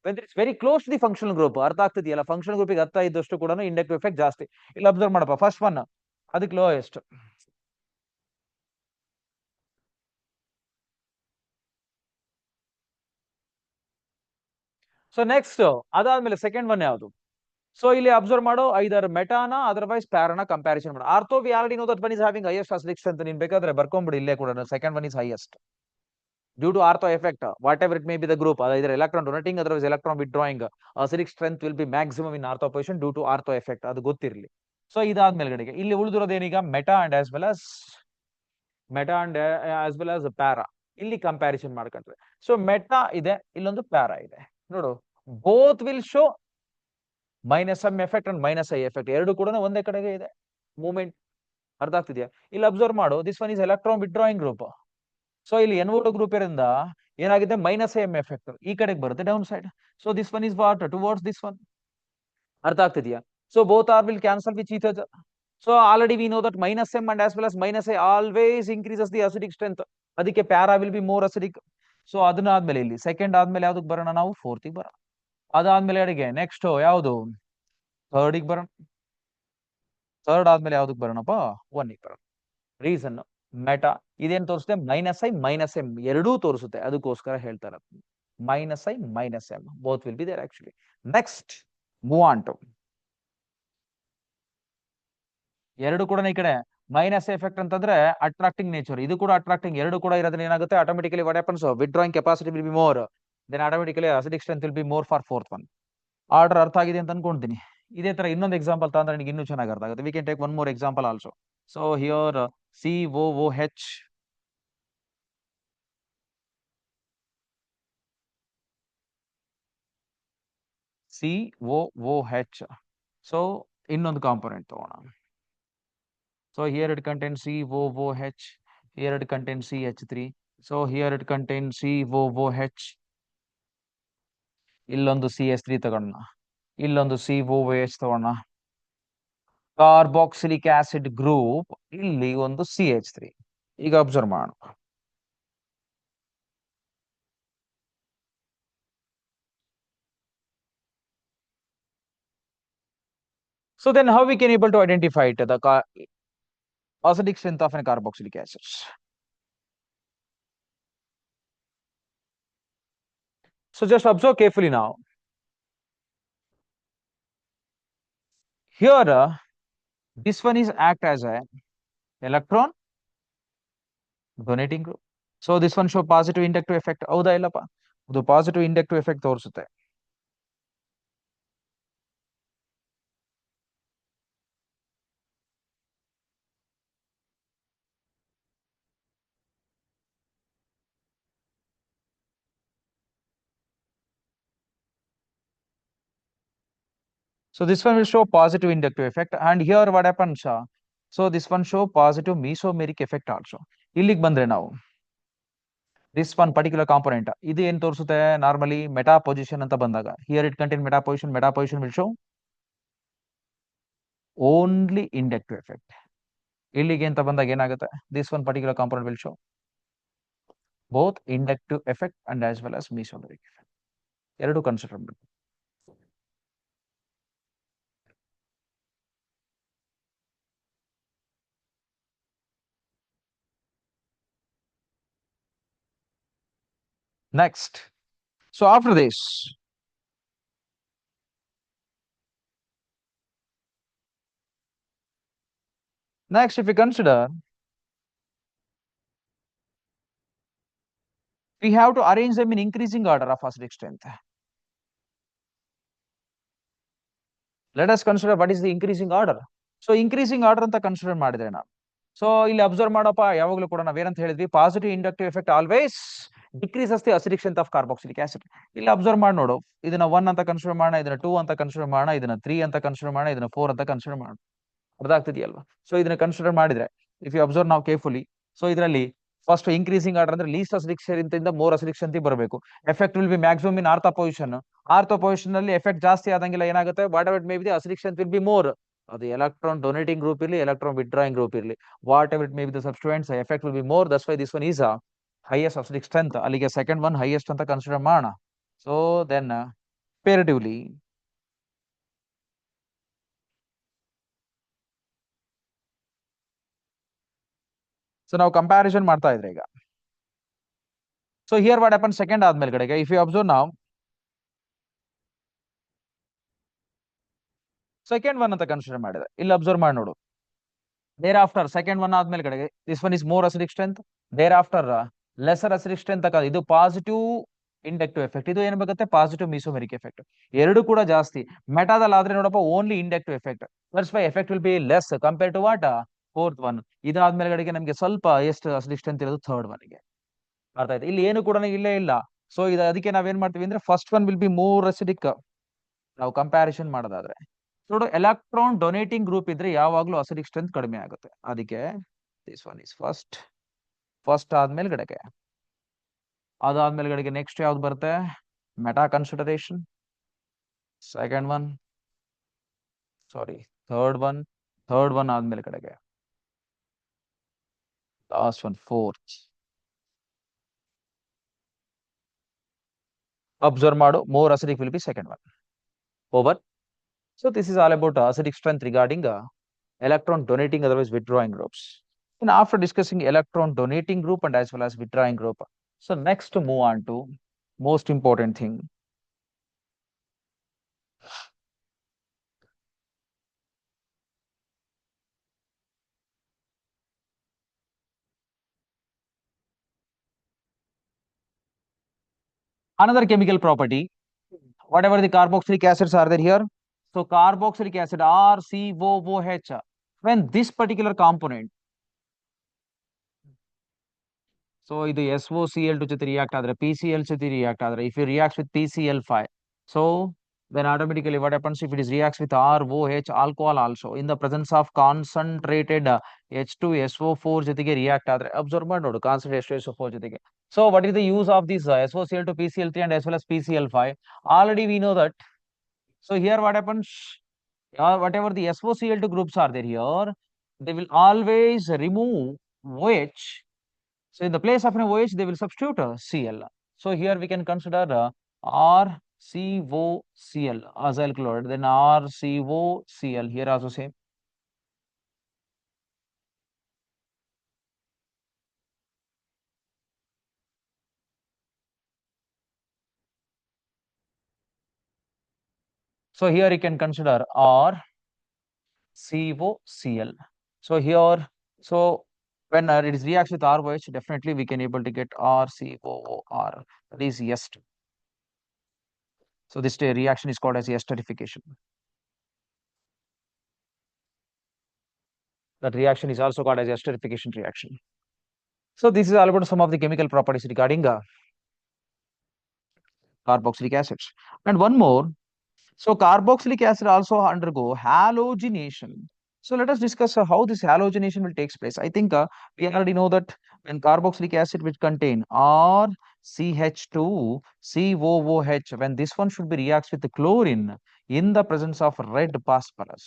when it's very close to the functional group. ಅರ್ಥ ಆಗ್ತಿದೆಯಲ್ಲ, ಫಂಕ್ಷನಲ್ ಗ್ರೂಪಿಗೆ ಹತ್ತ ಇದ್ದಷ್ಟು ಕೂಡ ಇಂಡಕ್ಟಿವ್ ಎಫೆಕ್ಟ್ ಜಾಸ್ತಿ. ಇಲ್ಲಿ ಅಬ್ಸರ್ವ್ ಮಾಡಪ್ಪ, ಫಸ್ಟ್ ಒನ್ ಅದಕ್ಕೆ ಲೋಯೆಸ್ಟ್. ಸೊ ನೆಕ್ಸ್ಟ್ ಅದಾದ್ಮೇಲೆ ಸೆಕೆಂಡ್ ಒನ್ ಯಾವುದು? ಸೊ ಇಲ್ಲಿ ಅಬ್ಸರ್ವ್ ಮಾಡೋ, ಐದರ್ ಮೆಟಾನ ಅದರ್ವೈಸ್ ಪ್ಯಾರಾನ ಕಂಪ್ಯಾರಿಸನ್ ಮಾಡೋ. Ortho we already know that one is having highest acidic strength. ನೀನ್ ಬೇಕಾದ್ರೆ ಬರ್ಕೊಂಡ್ಬಿಡಿ ಇಲ್ಲೇ ಕೂಡ, second one is highest due to ortho effect, whatever it may be the group. either electron donating otherwise electron withdrawing, acidic strength will be maximum in ortho position due to ortho effect. ಅದು ಗೊತ್ತಿರಲಿ. So ಇದಾದ್ಮೇಲೆ ಇಲ್ಲಿ ಉಳಿದಿರೋದೇನೀಗ meta and as well as para. ಇಲ್ಲಿ comparison ಮಾಡ್ಕೊಂಡ್ರೆ so meta ಇದೆ, ಇಲ್ಲೊಂದು para ಇದೆ. ನೋಡು, both will show minus M effect and minus I effect, ಎರಡು ಕೂಡ ಒಂದೇ ಕಡೆಗೆ ಇದೆ ಮೂವ್ಮೆಂಟ್. ಅರ್ಥ ಆಗ್ತಿದ್ಯಾ? ಇಲ್ಲಿ ಅಬ್ಸರ್ವ್ ಮಾಡು, this one is electron withdrawing group. So ಇಲ್ಲಿ NO2 ಗ್ರೂಪ್ ಇರಿಂದ ಏನಾಗಿದೆ, ಮೈನಸ್ ಎಂ ಎಫೆಕ್ಟ್ ಈ ಕಡೆಗೆ ಬರುತ್ತೆ down side. So this one is what towards this one. ಅರ್ಥ ಆಗ್ತಿದ್ಯಾ? So both are will cancel which each other. So already we know that minus M and as well as minus I always increases the acidic strength. ಅದಕ್ಕೆ para will be more acidic. So ಅದನ್ನ ಆದ್ಮೇಲೆ ಇಲ್ಲಿ second ಆದ್ಮೇಲೆ ಯಾವ್ದಕ್ ಬರೋಣ ನಾವು, fourth ಬರೋಣ. ಅದಾದ್ಮೇಲೆ ಅಡಿಗೆ ನೆಕ್ಸ್ಟ್ ಯಾವುದು, ಥರ್ಡ್ ಬರೋಣ. ಥರ್ಡ್ ಆದ್ಮೇಲೆ ಯಾವ್ದಕ್ ಬರೋಣಪ್ಪ, ಒನ್ ಬರೋಣ. ರೀಸನ್ ಮೆಟಾ ಇದೇನ್ ತೋರಿಸುತ್ತೆ, ಮೈನಸ್ ಐ ಮೈನಸ್ ಎಂ ಎರಡೂ ತೋರಿಸುತ್ತೆ, ಅದಕ್ಕೋಸ್ಕರ ಹೇಳ್ತಾರೆ minus I minus M both will be there actually. Next move on to ಎರಡು ಕೂಡ ಈ ಕಡೆ ಮೈನಸ್ ಎಫೆಕ್ಟ್ ಅಂತಂದ್ರೆ ಅಟ್ರಾಕ್ಟಿಂಗ್ ನೇಚರ್, ಇದು ಕೂಡ ಅಟ್ರಾಕ್ಟಿಂಗ್. ಎರಡು ಕೂಡ ಇರೋದ್ರಿಂದ ಏನಾಗುತ್ತೆ, automatically what happens, withdrawing capacity will be more, then automatically acidic strength will be more for fourth one. Order ಅರ್ಥ ಆಗಿದೆ ಅಂತ ಅನ್ಕೊಂತೀನಿ. ಇದೇ ತರ ಇನ್ನೊಂದು ಎಕ್ಸಾಂಪಲ್ ತಂದ್ರೆ ನನಗೆ ಇನ್ನೂ ಚೆನ್ನಾಗಿ ಅರ್ಥ ಆಗುತ್ತೆ. V can take one more example also. So here COOH, COOH. So ಇನ್ನೊಂದು ಕಾಂಪೊನೆಂಟ್ ತಗೋಣ. So here it contains COOH, here it contains CH3. So here it contains COOH. ಇಲ್ಲೊಂದು CH3 ತಗೋಣ, ಇಲ್ಲೊಂದು COOH ತಗೋಣ. ಕಾರ್ಬಾಕ್ಸಿಲಿಕ್ ಆಸಿಡ್ ಗ್ರೂಪ್, ಇಲ್ಲಿ ಒಂದು CH3. ಈಗ observe ಮಾಡೋಣ. So then how we can able to identify it, the acidic strength of an carboxylic acid? So just observe carefully now. Here this one is act as a electron donating group. So this one show positive inductive effect. ಹೌದಾ ಇಲ್ಲಪ್ಪ? ಇದು positive inductive effect ತೋರಿಸುತ್ತೆ. So this one will show positive inductive effect. And here what happens? So this one show positive mesomeric effect also. ಇಲ್ಲಿಗೆ ಬಂದ್ರೆ ನಾವು this one particular component ಇದು ಏನ್ ತೋರಿಸುತ್ತೆ ನಾರ್ಮಲಿ ಮೆಟಾ ಪೊಸಿಷನ್ ಅಂತ ಬಂದಾಗ here it contain meta position will show only inductive effect. ಇಲ್ಲಿಗೆ ಅಂತ ಬಂದಾಗ ಏನಾಗುತ್ತೆ this one particular component will show both inductive effect and as well as mesomeric effect. ಎರಡು ಕನ್ಸಿಡರ್ ಮಾಡಿ. Next, so after this, next if we consider, we have to arrange them in increasing order of acidic strength. Let us consider what is the increasing order. So increasing order ಅಂತ consider ಮಾಡಿದ್ರೆ ನಾವು so ಇಲ್ಲಿ observe ಮಾಡಪ್ಪ ಯಾವಾಗಲೂ ಕೂಡ ನಾವೇನಂತ ಹೇಳಿದ್ವಿ positive inductive effect always decreases the acidic strength of carboxylic acid. ಇಲ್ಲಿ ಅಬ್ಸರ್ವ್ ಮಾಡಿ ನೋಡು ಇದನ್ನ 1 ಅಂತ ಕನ್ಸಿಡರ್ ಮಾಡೋಣ, ಇದನ್ನ 2 ಅಂತ ಕನ್ಸಿಡರ್ ಮಾಡೋಣ, ಇದನ್ನ 3 ಅಂತ ಕನ್ಸಿಡರ್ ಮಾಡೋಣ, ಇದನ್ನ 4 ಅಂತ ಕನ್ಸಿಡರ್ ಮಾಡೋಣ. ಅರ್ಥ ಆಗ್ತಿದೆಯಲ್ವಾ? ಸೊ ಇದನ್ನ ಕನ್ಸಿಡರ್ ಮಾಡಿದ್ರೆ ಇಫ್ ಯು ಅಬ್ಸರ್ವ್ ನಾವು ಕೇರ್ಫುಲಿ, ಸೊ ಇದರಲ್ಲಿ ಫಸ್ಟ್ ಇನ್ಕ್ರೀಸಿಂಗ್ ಆರ್ಡರ್ ಅಂದ್ರೆ ಲೀಸ್ಟ್ ಅಸಿಡಿಕ್ ಸ್ಟ್ರೆಂತ್ ಇಂದ ಮೋರ್ ಅಸಿಡಿಕ್ ಸ್ಟ್ರೆಂತ್ ಬರಬೇಕು. Effect will be maximum in ortho position. Ortho position ಅಲ್ಲಿ ಎಫೆಕ್ಟ್ ಜಾಸ್ತಿ ಆದಂಗೆಲ್ಲ ಏನಾಗುತ್ತೆ whatever it may be the acidic strength will be more. ಅದು electron donating group ಇರಲಿ electron withdrawing group ಇರಲಿ, whatever it may be the substituents effect will be more. That's why this one is a highest acidic strength. ಅಲ್ಲಿಗೆ second one highest ಅಂತ consider ಮಾಡೋಣ. So then comparatively so ನಾವು comparison ಮಾಡ್ತಾ ಇದ್ರೆ ಈಗ so here what happen second ಆದ್ಮೇಲೆ ಕಡೆಗೆ if you observe ನಾವು ಸೆಕೆಂಡ್ ಒನ್ ಅಂತ ಕನ್ಸಿಡರ್ ಮಾಡಿದ್ರೆ ಇಲ್ಲಿ ಅಬ್ಸರ್ವ್ ಮಾಡಿ ನೋಡು ದೇರ್ ಆಫ್ಟರ್ ಸೆಕೆಂಡ್ ಒನ್ ಆದ್ಮೇಲೆ ಕಡೆಗೆ this one is more acidic strength, thereafter lesser acidic strength ಇದು ಪಾಸಿಟಿವ್ ಇಂಡಕ್ಟಿವ್ ಎಫೆಕ್ಟ್, ಇದು ಏನ್ ಬರುತ್ತೆ ಪಾಸಿಟಿವ್ ಮಿಸೋಮೆರಿಕ್ ಎಫೆಕ್ಟ್. ಎರಡು ಕೂಡ ಜಾಸ್ತಿ. ಮೆಟಾದಲ್ಲಿ ಆದ್ರೆ ನೋಡಪ್ಪ only inductive effect, that's why effect will be less compare to what fourth one. ಇದಾದ್ಮೇಲೆ ಕಡೆಗೆ ನಮಗೆ ಸ್ವಲ್ಪ ಎಷ್ಟು ಅಸಿಡಿಕ್ ಸ್ಟ್ರೆಂತ್ ಇರೋದು ಥರ್ಡ್ ಒನ್ಗೆ. ಅರ್ಥ ಆಯ್ತು? ಇಲ್ಲಿ ಏನು ಕೂಡ ಇಲ್ಲೇ ಇಲ್ಲ. ಸೊ ಇದು ಅದಕ್ಕೆ ನಾವೇನ್ ಮಾಡ್ತೀವಿ ಅಂದ್ರೆ first one will be more acidic ನಾವು ಕಂಪ್ಯಾರಿಸನ್ ಮಾಡೋದಾದ್ರೆ. ನೋಡು ಎಲೆಕ್ಟ್ರಾನ್ ಡೊನೇಟಿಂಗ್ ಗ್ರೂಪ್ ಇದ್ರೆ ಯಾವಾಗ್ಲೂ ಅಸಿಡಿಕ್ ಸ್ಟ್ರೆಂತ್ ಕಡಿಮೆ ಆಗುತ್ತೆ. ಅದಕ್ಕೆ ದಿಸ್ ಒನ್ ಇಸ್ ಫಸ್ಟ್ ಆದ್ಮೇಲೆ ಗಡೆಗೆ ಅದಾದ್ಮೇಲೆ ಗಡೆಗೆ ನೆಕ್ಸ್ಟ್ ಯಾವ್ದು ಬರುತ್ತೆ ಮೆಟಾ ಕನ್ಸಿಡರೇಷನ್, ಸೆಕೆಂಡ್ ಒನ್ ಸಾರಿ ಥರ್ಡ್ ಒನ್ ಆದ್ಮೇಲೆ ಕಡೆಗೆ ಲಾಸ್ಟ್ ಒನ್ ಫೋರ್ತ್. ಅಬ್ಸರ್ವ್ ಮಾಡು more acidic will be second one over. So this is all about acidic strength regarding electron donating otherwise withdrawing groups. And after discussing electron donating group and as well as withdrawing group, so next to move on to most important thing. Another chemical property, whatever the carboxylic acids are there here. So carboxylic acid RCOOH, when this particular component, so ಇದು SOCl2 ಜೊತೆ react ಆದ್ರೆ PCl ಜೊತೆ react ಆದ್ರೆ if it reacts with PCl5, so then automatically what happens if it is reacts with ROH alcohol also in the presence of concentrated H2SO4 ಜೊತೆಗೆ react ಆದ್ರೆ observe ಮಾಡಿ ನೋಡು concentrate H2SO4 ಜೊತೆಗೆ. So what is the use of this SOCl2 PCl3 and as well as PCl5? Already we know that. So here what happens, whatever the SOCl2 groups are there here, they will always remove OH. So in the place of an OH, they will substitute Cl. So here we can consider RCOCl, acyl chloride, then RCOCl, here also same. So here you can consider RCOCl. So here, so when it is reacts with ROH, definitely we can able to get RCOOR, that is ester. So this reaction is called as esterification. That reaction is also called as esterification reaction. So this is all about some of the chemical properties regarding carboxylic acids. And one more, So carboxylic acid also undergo halogenation. So let us discuss how this halogenation will take place. I think we already know that when carboxylic acid which contain RCH2 COOH, when this one should be reacts with the chlorine in the presence of red phosphorus.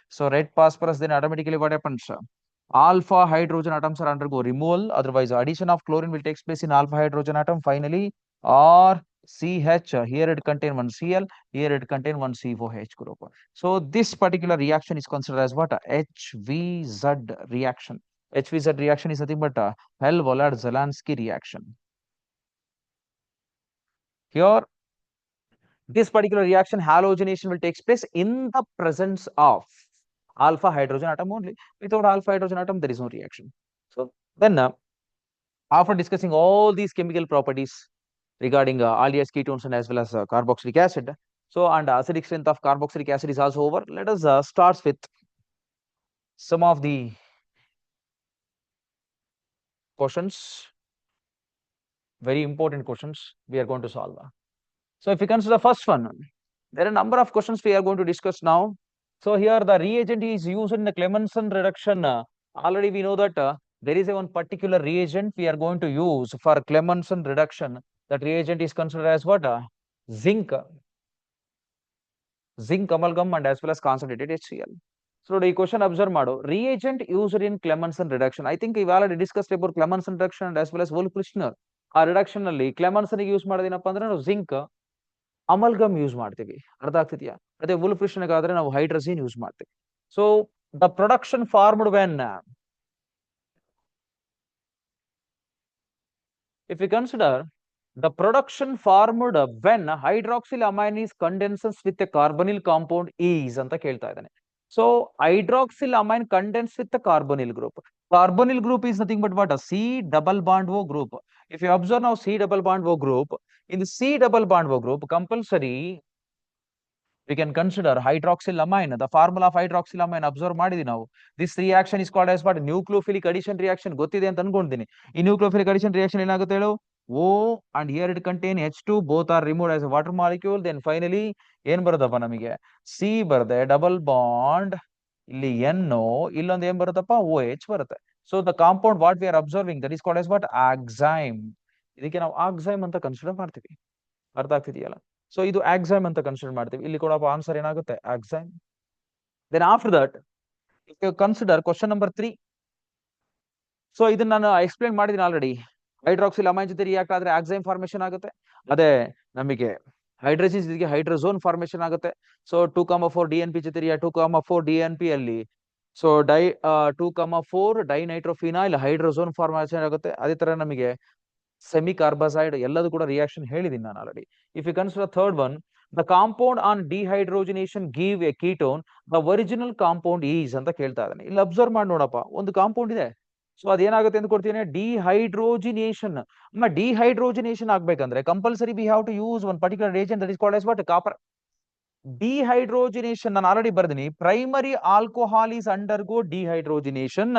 So red phosphorus, then automatically what happens? Alpha hydrogen atoms are undergo removal. Otherwise, addition of chlorine will take place in alpha hydrogen atom. Finally, or CH, here it contain one Cl, here it contain one COH group. So this particular reaction is considered as what? HVZ reaction. HVZ reaction is nothing but a Hell-Vollard-Zelansky reaction. Here, this particular reaction, halogenation will take place in the presence of alpha hydrogen atom only. Without alpha hydrogen atom, there is no reaction. So then, after discussing all these chemical properties regarding aldehydes, ketones, and as well as carboxylic acid, so and acidic strength of carboxylic acid is also over. Let us start with some of the questions, very important questions we are going to solve. So if you consider the first one, there are a number of questions we are going to discuss now. So here the reagent is used in the Clemmensen reduction. Already we know that there is a one particular reagent we are going to use for Clemmensen reduction. That reagent is considered as what? Zinc. Zinc amalgam and as well as concentrated HCl. So the question observe mado. Reagent used in Clemmensen reduction. I think we've already discussed about Clemmensen reduction and as well as Wolff-Lishner. ಆ reduction ಅಲ್ಲಿ ಕ್ಲೆಮನ್ಸನ್ use ಮಾಡೋದೇನಪ್ಪ ಅಂದ್ರೆ ನಾವು zinc ಅಮಲ್ಗಮ್ use ಮಾಡ್ತೀವಿ. ಅರ್ಥ ಆಗ್ತಿದ್ಯಾ? ಅದೇ ವುಲ್ಫ್ರಿಶ್ನಗೆ ಆದ್ರೆ ನಾವು ಹೈಡ್ರಜಿನ್ ಯೂಸ್ ಮಾಡ್ತೀವಿ. So the production formed when if we consider the production formed when hydroxylamine is condenses with a carbonyl compound is ಅಂತ ಕೇಳ್ತಾ ಇದ್ದಾನೆ. So hydroxylamine condenses with the carbonyl group. Carbonyl group is nothing but what? A C double bond O group. If you observe now C double bond O group, in the C double bond O group, compulsory we can consider hydroxylamine. The formula of hydroxylamine observe ಮಾಡಿದ್ವಿ ನಾವು. This reaction is called as what? Nucleophilic addition reaction. ಗೊತ್ತಿದೆ ಅಂತ ಅನ್ಕೊಂಡಿದ್ದೀನಿ. ಈ nucleophilic addition reaction ಏನಾಗುತ್ತೆ ಹೇಳು? O and here it contain H2, both are removed as a water molecule. Then finally ಏನ್ ಬರುತ್ತಪ್ಪ ನಮಗೆ? C ಬರುತ್ತೆ, ಡಬಲ್ ಬಾಂಡ್, ಇಲ್ಲಿ NO, ಇಲ್ಲೊಂದು ಏನ್ ಬರುತ್ತಪ್ಪ? OH ಬರುತ್ತೆ. So the compound what we are observing, that is called as what? Axiome. ಇದಕ್ಕೆ ನಾವು ಆಕ್ಸೈಮ್ ಅಂತ ಕನ್ಸಿಡರ್ ಮಾಡ್ತೀವಿ. ಅರ್ಥ ಆಗ್ತಿದೆಯಲ್ಲ? ಸೊ ಇದು ಆಕ್ಸೈಮ್ ಅಂತ ಕನ್ಸಿಡರ್ ಮಾಡ್ತೀವಿ. ಇಲ್ಲಿ ಕೂಡ ಆನ್ಸರ್ ಏನಾಗುತ್ತೆ? Oxime. Then after that if you consider question number 3. So ಇದನ್ನ ನಾನು ಎಕ್ಸ್ಪ್ಲೇನ್ ಮಾಡಿದ್ದೀನಿ ಆಲ್ರೆಡಿ. ಹೈಡ್ರಾಕ್ಸಿಲ್ ಅಮೈನ್ ಜೊತೆ ರಿಯಾಕ್ಟ್ ಆದ್ರೆ ಆಕ್ಸೈಮ್ ಫಾರ್ಮೇಶನ್ ಆಗುತ್ತೆ. ಅದೇ ನಮಗೆ ಹೈಡ್ರೋಜನ್ ಜೊತೆಗೆ ಹೈಡ್ರೋಜೋನ್ ಫಾರ್ಮೇಶನ್ ಆಗುತ್ತೆ. ಸೊ 2,4 DNP ಜೊತೆ 2,4 DNP ಅಲ್ಲಿ ಸೊ 2,4 ಡೈನೈಟ್ರೋಫಿನಾಯ್ಲ್ ಹೈಡ್ರೋಜೋನ್ ಫಾರ್ಮೇಶನ್ ಆಗುತ್ತೆ. ಅದೇ ತರ ನಮಗೆ ಸೆಮಿ ಕಾರ್ಬಾಸೈಡ್ ಎಲ್ಲದೂ ಕೂಡ ರಿಯಾಕ್ಷನ್ ಹೇಳಿದೀನಿ ನಾನು already. If you consider third one, the compound on dehydrogenation give a ketone, the original compound is ಅಂತ ಕೇಳ್ತಾ ಇದ್ದಾನೆ. ಇಲ್ಲಿ ಅಬ್ಸರ್ವ್ ಮಾಡಿ ನೋಡಪ್ಪ, ಒಂದು ಕಾಂಪೌಂಡ್ ಇದೆ. ಸೊ ಅದೇನಾಗುತ್ತೆ ಅಂತ ಕೊಡ್ತೀನಿ, ಡಿಹೈಡ್ರೋಜಿನೇಷನ್. ಡಿಹೈಡ್ರೋಜಿನೇಷನ್ ಆಗ್ಬೇಕಂದ್ರೆ compulsory we have to use one particular reagent that is called as what? Copper. Dehydrogenation ನಾನು ಆಲ್ರೆಡಿ ಬರ್ದಿನಿ. Primary alcohol is undergo dehydrogenation.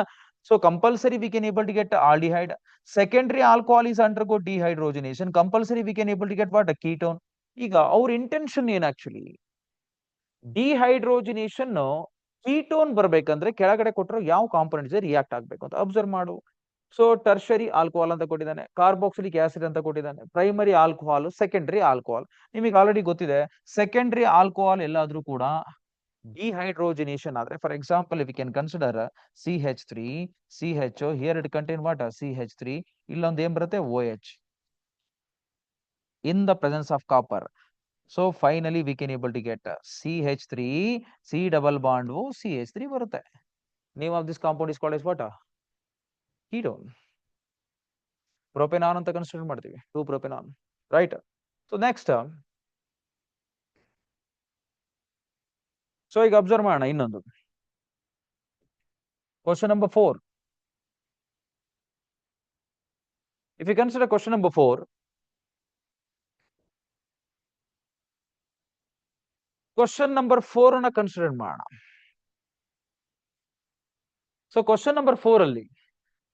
So compulsory we can able to get aldehyde. Secondary alcohol is undergo dehydrogenation. Compulsory we can able to get what? A ketone. ಈಗ ಅವ್ರ intention ಏನ್ actually? ಡಿಹೈಡ್ರೋಜಿನೇಷನ್ ketone ಬರ್ಬೇಕಂದ್ರೆ ಕೆಳಗಡೆ ಕೊಟ್ಟರು ಯಾವ component react ಆಗ್ಬೇಕು ಅಂತ observe ಮಾಡು. ಸೊ ಟರ್ಷರಿ ಆಲ್ಕೋಹಾಲ್ ಅಂತ ಕೊಟ್ಟಿದ್ದಾನೆ, ಕಾರ್ಬಾಕ್ಸಿಲಿಕ್ ಆಸಿಡ್ ಅಂತ ಕೊಟ್ಟಿದ್ದಾನೆ, ಪ್ರೈಮರಿ ಆಲ್ಕೋಹಾಲ್, ಸೆಕೆಂಡರಿ ಆಲ್ಕೋಹಾಲ್. ನಿಮಗೆ ಆಲ್ರೆಡಿ ಗೊತ್ತಿದೆ, ಸೆಕೆಂಡರಿ ಆಲ್ಕೋಹಾಲ್ ಎಲ್ಲಾದ್ರೂ ಕೂಡ dehydrogenation ಆದ್ರೆ, for example we can consider CH3, CHO, here it contain what? CH3, ಇಲ್ಲೊಂದು ಏನ್ ಬರುತ್ತೆ? OH in the presence of copper. So finally we can able to get CH3, C double bond O, CH3 ಬರುತ್ತೆ. Name of this compound is called as what? Ketone. ಪ್ರೊಪೆನಾನ್ ಅಂತ consider ಮಾಡ್ತೀವಿ, 2-propanone, right? So next, so ಈಗ observe ಮಾಡೋಣ ಇನ್ನೊಂದು question number 4. If you consider question number 4, question number 4 ಅನ್ನ consider ಮಾಡೋಣ. So question number 4 ಅಲ್ಲಿ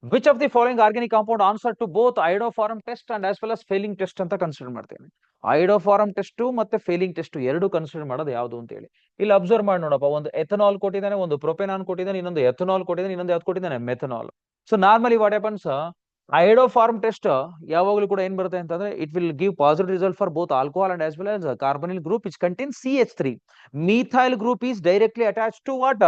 which of the following organic compound answer to both iodoform test and as well as Fehling test ಅಂತ consider ಮಾಡ್ತೇನೆ. Iodoform test ಮತ್ತೆ Fehling test ಎರಡು consider ಮಾಡೋದು ಯಾವುದು ಅಂತ ಹೇಳಿ ಇಲ್ಲಿ ಅಬ್ಸರ್ವ್ ಮಾಡಿ ನೋಡಪ್ಪ. ಒಂದು ಎಥನಾಲ್ ಕೊಟ್ಟಿದ್ದಾನೆ, ಒಂದು ಪ್ರೊಪೆನಾನ್ ಕೊಟ್ಟಿದ್ದಾನೆ, ಇನ್ನೊಂದು ಎಥನಾಲ್ ಕೊಟ್ಟಿದ್ದಾನೆ, ಇನ್ನೊಂದು ಯಾವ್ದು ಕೊಟ್ಟಿದ್ದಾನೆ, methanol. So normally what happens, iodoform test ಯಾವಾಗಲೂ ಕೂಡ ಏನ್ ಬರುತ್ತೆ ಅಂತಂದ್ರೆ it will give positive result for both alcohol and as well as carbonyl group which contains CH3. Methyl group is directly attached to what?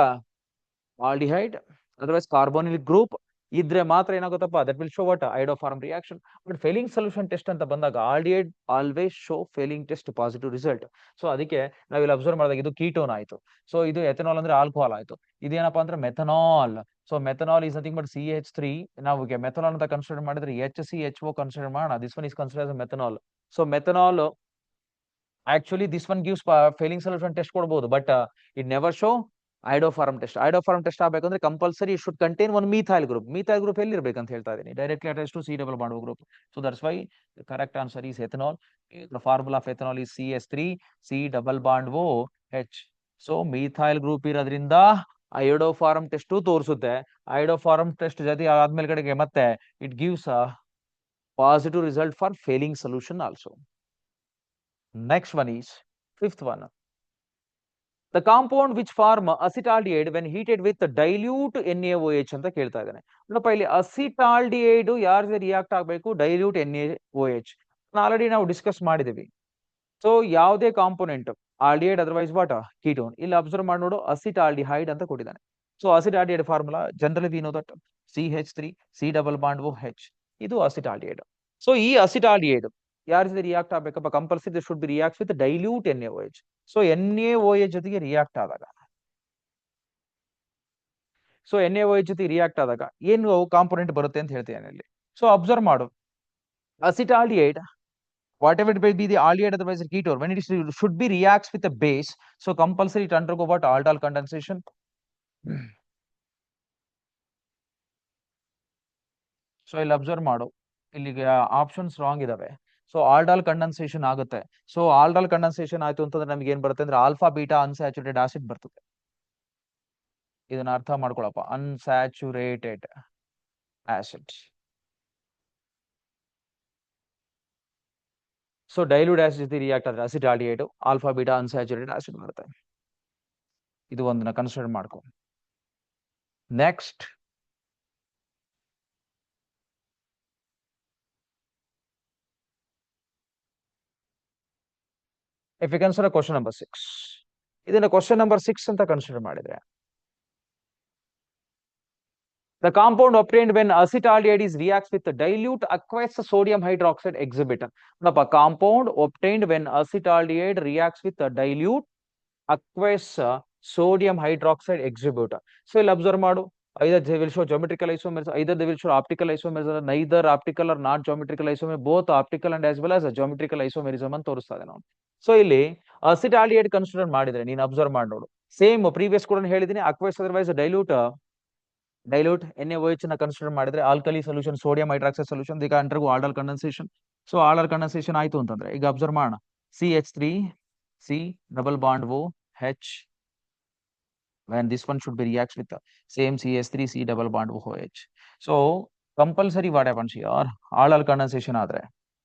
Aldehyde, otherwise carbonyl group ಇದ್ರೆ ಮಾತ್ರ ಏನಾಗುತ್ತಪ್ಪ, that will show what, iodoform reaction. But Fehling solution test ಅಂತ ಬಂದಾಗ aldehyde always show Fehling test positive result. So ಅದಕ್ಕೆ ನಾವಿಲ್ಲಿ observe ಮಾಡಿದಾಗ ಇದು ketone ಆಯ್ತು. ಸೊ ಇದು ಎಥನಾಲ್ ಅಂದ್ರೆ ಆಲ್ಕೋಹಾಲ್ ಆಯ್ತು. ಇದೇನಪ್ಪಾ ಅಂದ್ರೆ methanol. So methanol is nothing but CH3. ನಾವು ಮೆಥನಾಲ್ ಅಂತ ಕನ್ಸಿಡರ್ ಮಾಡಿದ್ರೆ HCHO ಕನ್ಸಿಡರ್ ಮಾಡೋಣ. This one is consider methanol. So methanol actually this one gives failing solution test ಕೊಡಬಹುದು, but it never show iodoform test. Iodoform test ಆಗಬೇಕಂದ್ರೆ compulsory should contain one methyl group. Methyl group ಎಲ್ಲಿ ಇರ್ಬೇಕಂತ ಹೇಳ್ತಾ ಇದೀನಿ, directly attach to C double bond group. So that's why correct answer is ethanol. The formula of ethanol is CH3 C double bond OH. So methyl group ಇರೋದ್ರಿಂದ ಐಡೋಫಾರ್ಮ್ test ತೋರಿಸುತ್ತೆ. ಐಡೋಫಾರ್ಮ್ test ಜೊತೆ ಆದ್ಮೇಲೆ ಕಡೆಗೆ ಮತ್ತೆ it gives a positive result for failing solution also. Next one is fifth one. The compound which form acetaldehyde when heated with dilute NaOH ಅಂತ ಕೇಳ್ತಾ ಇದ್ದಾನೆ. ನೋಡಪ್ಪ ಇಲ್ಲಿ ಅಸಿಟಾಲ್ಡಿಹೈಡ್ ಯಾರಿಗೆ ರಿಯಾಕ್ಟ್ ಆಗಬೇಕು, ಡೈಲ್ಯೂಟ್ NaOH. ಆಲ್ರೆಡಿ ನಾವು ಡಿಸ್ಕಸ್ ಮಾಡಿದೀವಿ. ಸೊ ಯಾವುದೇ component aldehyde otherwise what ketone, ಇಲ್ಲಿ ಅಬ್ಸರ್ವ್ ಮಾಡಿ ನೋಡು ಅಸಿಟಾಲ್ಡಿಹೈಡ್ ಅಂತ ಕೊಟ್ಟಿದ್ದಾನೆ. So acetaldehyde formula generally we know that CH3 C double bond OH. ಇದು ಅಸಿಟಾಲ್ಡಿಹೈಡ್. ಸೊ ಈ ಅಸಿಟಾಲ್ಡಿಹೈಡ್ ಯಾರ ಜೊತೆ ರಿಯಾಕ್ಟ್ ಆಗ್ಬೇಕಪ್ಪ, compulsory should be react with dilute NaOH. So NaOH ಜೊತೆಗೆ ರಿಯಾಕ್ಟ್ ಆದಾಗ, ಸೊ NaOH ಜೊತೆ ರಿಯಾಕ್ಟ್ ಆದಾಗ ಏನು ಕಾಂಪೋನೆಂಟ್ ಬರುತ್ತೆ ಅಂತ ಹೇಳ್ತೇನೆ ಇಲ್ಲಿ. ಸೊ ಅಬ್ಸರ್ವ್ ಮಾಡು, acetaldehyde whatever it may be the aldehyde otherwise ketone, when it is should be reacts with a base, so compulsory it undergo what, aldol condensation. So ಇಲ್ಲಿ observe ಮಾಡು, ಇಲ್ಲಿಗೆ ಆಪ್ಷನ್ಸ್ ರಾಂಗ್ ಇದಾವೆ. So ಆಲ್ಡಾಲ್ condensation ಆಗುತ್ತೆ. So ಆಲ್ಡಾಲ್ condensation ಆಯ್ತು ಅಂತಂದ್ರೆ ನಮ್ಗೆ ಏನ್ ಬರುತ್ತೆ ಅಂದ್ರೆ ಆಲ್ಫಾ ಬೀಟಾ ಅನ್ಸ್ಯಾಚುರೇಟೆಡ್ ಆಸಿಡ್ ಬರ್ತದೆ. ಇದನ್ನ ಅರ್ಥ ಮಾಡ್ಕೊಳಪ್ಪ, unsaturated acid. So dilute acid ಜೊತೆ ರಿಯಾಕ್ಟ್ ಆದ್ರೆ acetaldehyde alpha beta unsaturated acid ಬರುತ್ತೆ. ಇದು ಒಂದನ್ನ ಕನ್ಸಿಡರ್ ಮಾಡ್ಕೊ. Next, if you consider question number 6, ಇದನ್ನ question number 6 ಅಂತ ಕನ್ಸಿಡರ್ ಮಾಡಿದ್ರೆ, the compound obtained when acetaldehyde is reacts with dilute aqueous sodium hydroxide exhibit. ನೋಡಪ್ಪ, compound obtained when acetaldehyde reacts with dilute aqueous sodium hydroxide exhibit. So ಇಲ್ಲಿ observe ಮಾಡು, either they will show geometrical isomers, either they will show optical isomers, neither optical or not geometrical isomer, both optical and as well as geometrical isomerism ಅಂತ ತೋರಿಸ್ತಾ ಇದೆ ನಾವು. So ಇಲ್ಲಿ acetaldehyde consider ಮಾಡಿದ್ರೆ ನೀನು observe ಮಾಡಿ ನೋಡು, ಸೇಮ್ ಪ್ರೀವಿಯಸ್ ಕೂಡ ಹೇಳಿದೀನಿ, ಅಕ್ವೈಸ್ ಅದರ್ವೈಸ್ ಡೈಲ್ಯೂಟ್ NaOH ನ ಕನ್ಸಿಡರ್ ಮಾಡಿದ್ರೆ alkali solution sodium hydroxide solution ಈಗ ಅಂಡರ್ಗೋ ಆಲ್ಡಲ್ ಕಂಡೆನ್ಸೇಷನ್. ಸೊ ಆಲ್ಡಲ್ ಕಂಡೆನ್ಸೇಷನ್ ಆಯ್ತು ಅಂತಂದ್ರೆ ಈಗ ಅಬ್ಸರ್ವ್ ಮಾಡೋಣ, CH3 C double bond OH when this one should be reacts with the same CH3 C double bond OH. So compulsory what happens here, aldol condensation ಆದ್ರೆ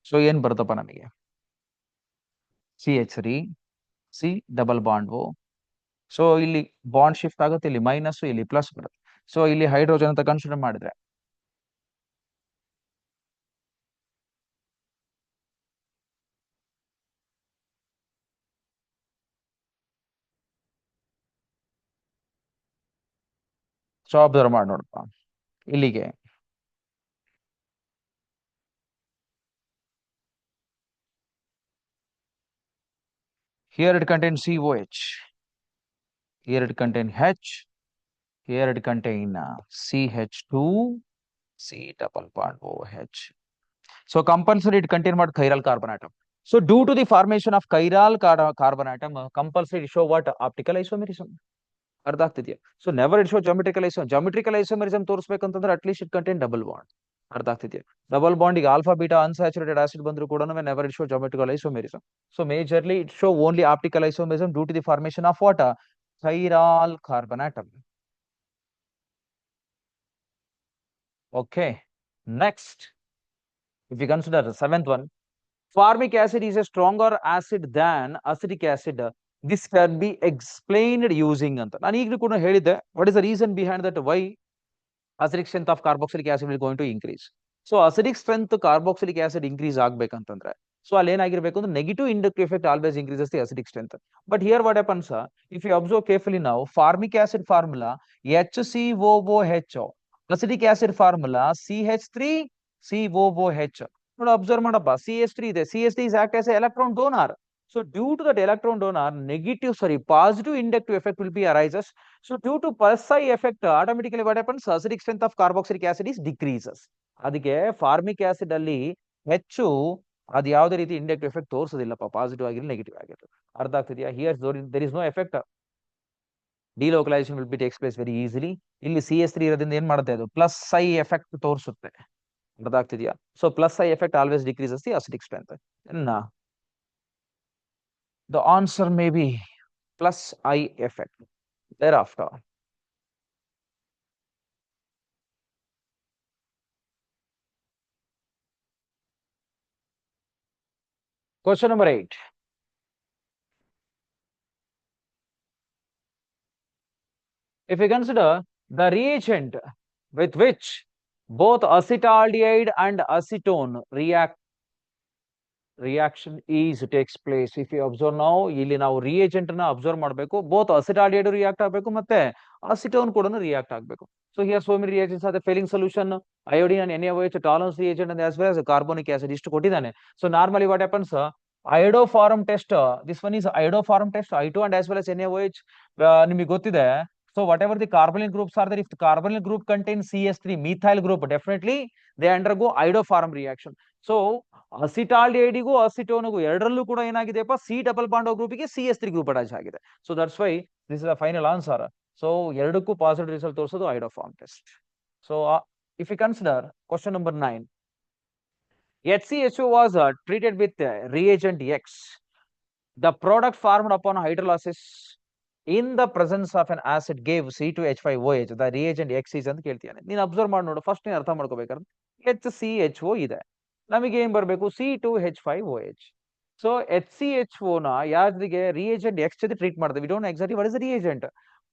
so ಏನ್ ಬರುತ್ತಪ್ಪ ನಮಗೆ, CH3 C double bond O. So ಇಲ್ಲಿ bond shift ಆಗುತ್ತೆ, ಇಲ್ಲಿ minus ಇಲ್ಲಿ plus ಬರುತ್ತೆ. So ಇಲ್ಲಿ ಹೈಡ್ರೋಜನ್ ಅಂತ ಕನ್ಸಿಡರ್ ಮಾಡಿದ್ರೆ ಸೊ ಅಬ್ಸರ್ವ್ ಮಾಡಿ ನೋಡಪ್ಪ, ಇಲ್ಲಿಗೆ here it contains COH, here it contains H, here it contains CH2 C double bond OH. So compulsory it contain what, chiral carbon atom. So due to the formation of chiral carbon atom, compulsory it show what, optical isomerism. ಅರ್ಥ ಆಗ್ತಿದ್ಯಾ? So never it show geometrical isomerism ತೋರಿಸ್ಬೇಕಂತಂದ್ರೆ at least it contain double bond. ಅರ್ಥ ಆಗ್ತಿದ್ಯಾ? Double bond ಈಗ alpha beta unsaturated acid ಬಂದ್ರು ಕೂಡ never it show geometrical isomerism. So majorly it show only optical isomerism due to the formation of what, chiral carbon atom. Okay. Next, if you consider the seventh one, formic acid is a stronger acid than acetic acid. This can be explained using ಅಂತ ನಾನು ಈಗಲೂ ಕೂಡ ಹೇಳಿದ್ದೆ. What is the reason behind that? Why acidic strength of carboxylic acid will going to increase? So acidic strength carboxylic acid increase ಆಗ್ಬೇಕಂತಂದ್ರೆ so ಅಲ್ಲಿ ಏನಾಗಿರ್ಬೇಕು ಅಂದ್ರೆ negative inductive effect always increases the acidic strength. But here what happens, if you observe carefully now, formic acid formula HCOOH, acidic acid formula CH3COOH. ನೋಡಿ observe ಮಾಡಪ್ಪ, CH3 ಇದೆ, CH3 is act as a electron donor. So due to that electron donor, positive inductive effect will be arises. So due to psi effect, automatically what happens? Acidic strength of carboxylic acid is decreases. ಅದಕ್ಕೆ formic acid ಅಲ್ಲಿ ಹೆಚ್ಚು ಅದು ಯಾವುದೇ ರೀತಿ inductive effect ತೋರಿಸೋದಿಲ್ಲಪ್ಪ, positive ಆಗಿರಲಿ negative ಆಗಿರಲಿ. ಅರ್ಥ ಆಗ್ತಿದೆಯಾ? Here there is no effect. Delocalization will be takes place very easily. ಇಲ್ಲಿ CH3 ಇರೋದ್ರಿಂದ ಏನ್ ಮಾಡುತ್ತೆ, ಅದು ಪ್ಲಸ್ ಐ ಎಫೆಕ್ಟ್ ತೋರಿಸುತ್ತೆ. ಅರ್ಥ ಆಗ್ತಿದೆಯಾ? So plus I effect always decreases the acidic strength. The answer may be plus I effect. Thereafter, question number 8. If we consider the reagent with which both acetaldehyde and acetone reaction is takes place, if you observe now, ಇಲ್ಲಿ ನಾವು reagent ನ observe ಮಾಡಬೇಕು. Both acetaldehyde react ಆಗಬೇಕು ಮತ್ತೆ acetone ಕೂಡ react ಆಗಬೇಕು. So here so many reactions are the failing solution, iodine and NaOH, tolerance reagent and as well as carbonic acid ಇಷ್ಟು ಕೊಟ್ಟಿದ್ದಾನೆ. So normally what happens, iodoform test, this one is iodoform test, I2 and as well as NaOH ನಿಮಗೆ ಗೊತ್ತಿದೆ. So whatever the carbonyl groups are there, if the carbonyl group contains CH3 methyl group, definitely they undergo iodoform reaction. So ಅಸಿಟಾಲ್ಡಿಹೈಡಿಗೂ ಅಸಿಟೋನ್ಗೂ ಎರಡರಲ್ಲೂ ಕೂಡ ಏನಾಗಿದೆಯಪ್ಪ, C double bond ಗ್ರೂಪಿಗೆ CH3 group attach ಆಗಿದೆ. So that's why this is the final answer. So ಎರಡಕ್ಕೂ positive result ತೋರಿಸೋದು iodoform test. So if you consider question number 9, HCHO was treated with reagent X. The product formed upon hydrolysis in the presence of an acid gave C2H5OH. The reagent X is ಅಂತ ಕೇಳ್ತೀಯಾನೆ. ನೀನು observe ಮಾಡಿ ನೋಡು, first ನೀನು ಅರ್ಥ ಮಾಡ್ಕೋಬೇಕಾದ್ರೆ HCHO ಇದೆ, ನಮಗೆ ಏನ್ ಬರಬೇಕು, C2H5OH. ಸೊ HCHO ನ ಯಾವ್ದಿಗೆ ರಿಯೇಜೆಂಟ್ X ಜೊತೆ ಟ್ರೀಟ್ ಮಾಡ್ತೀವಿ. We don't exactly what is the reagent.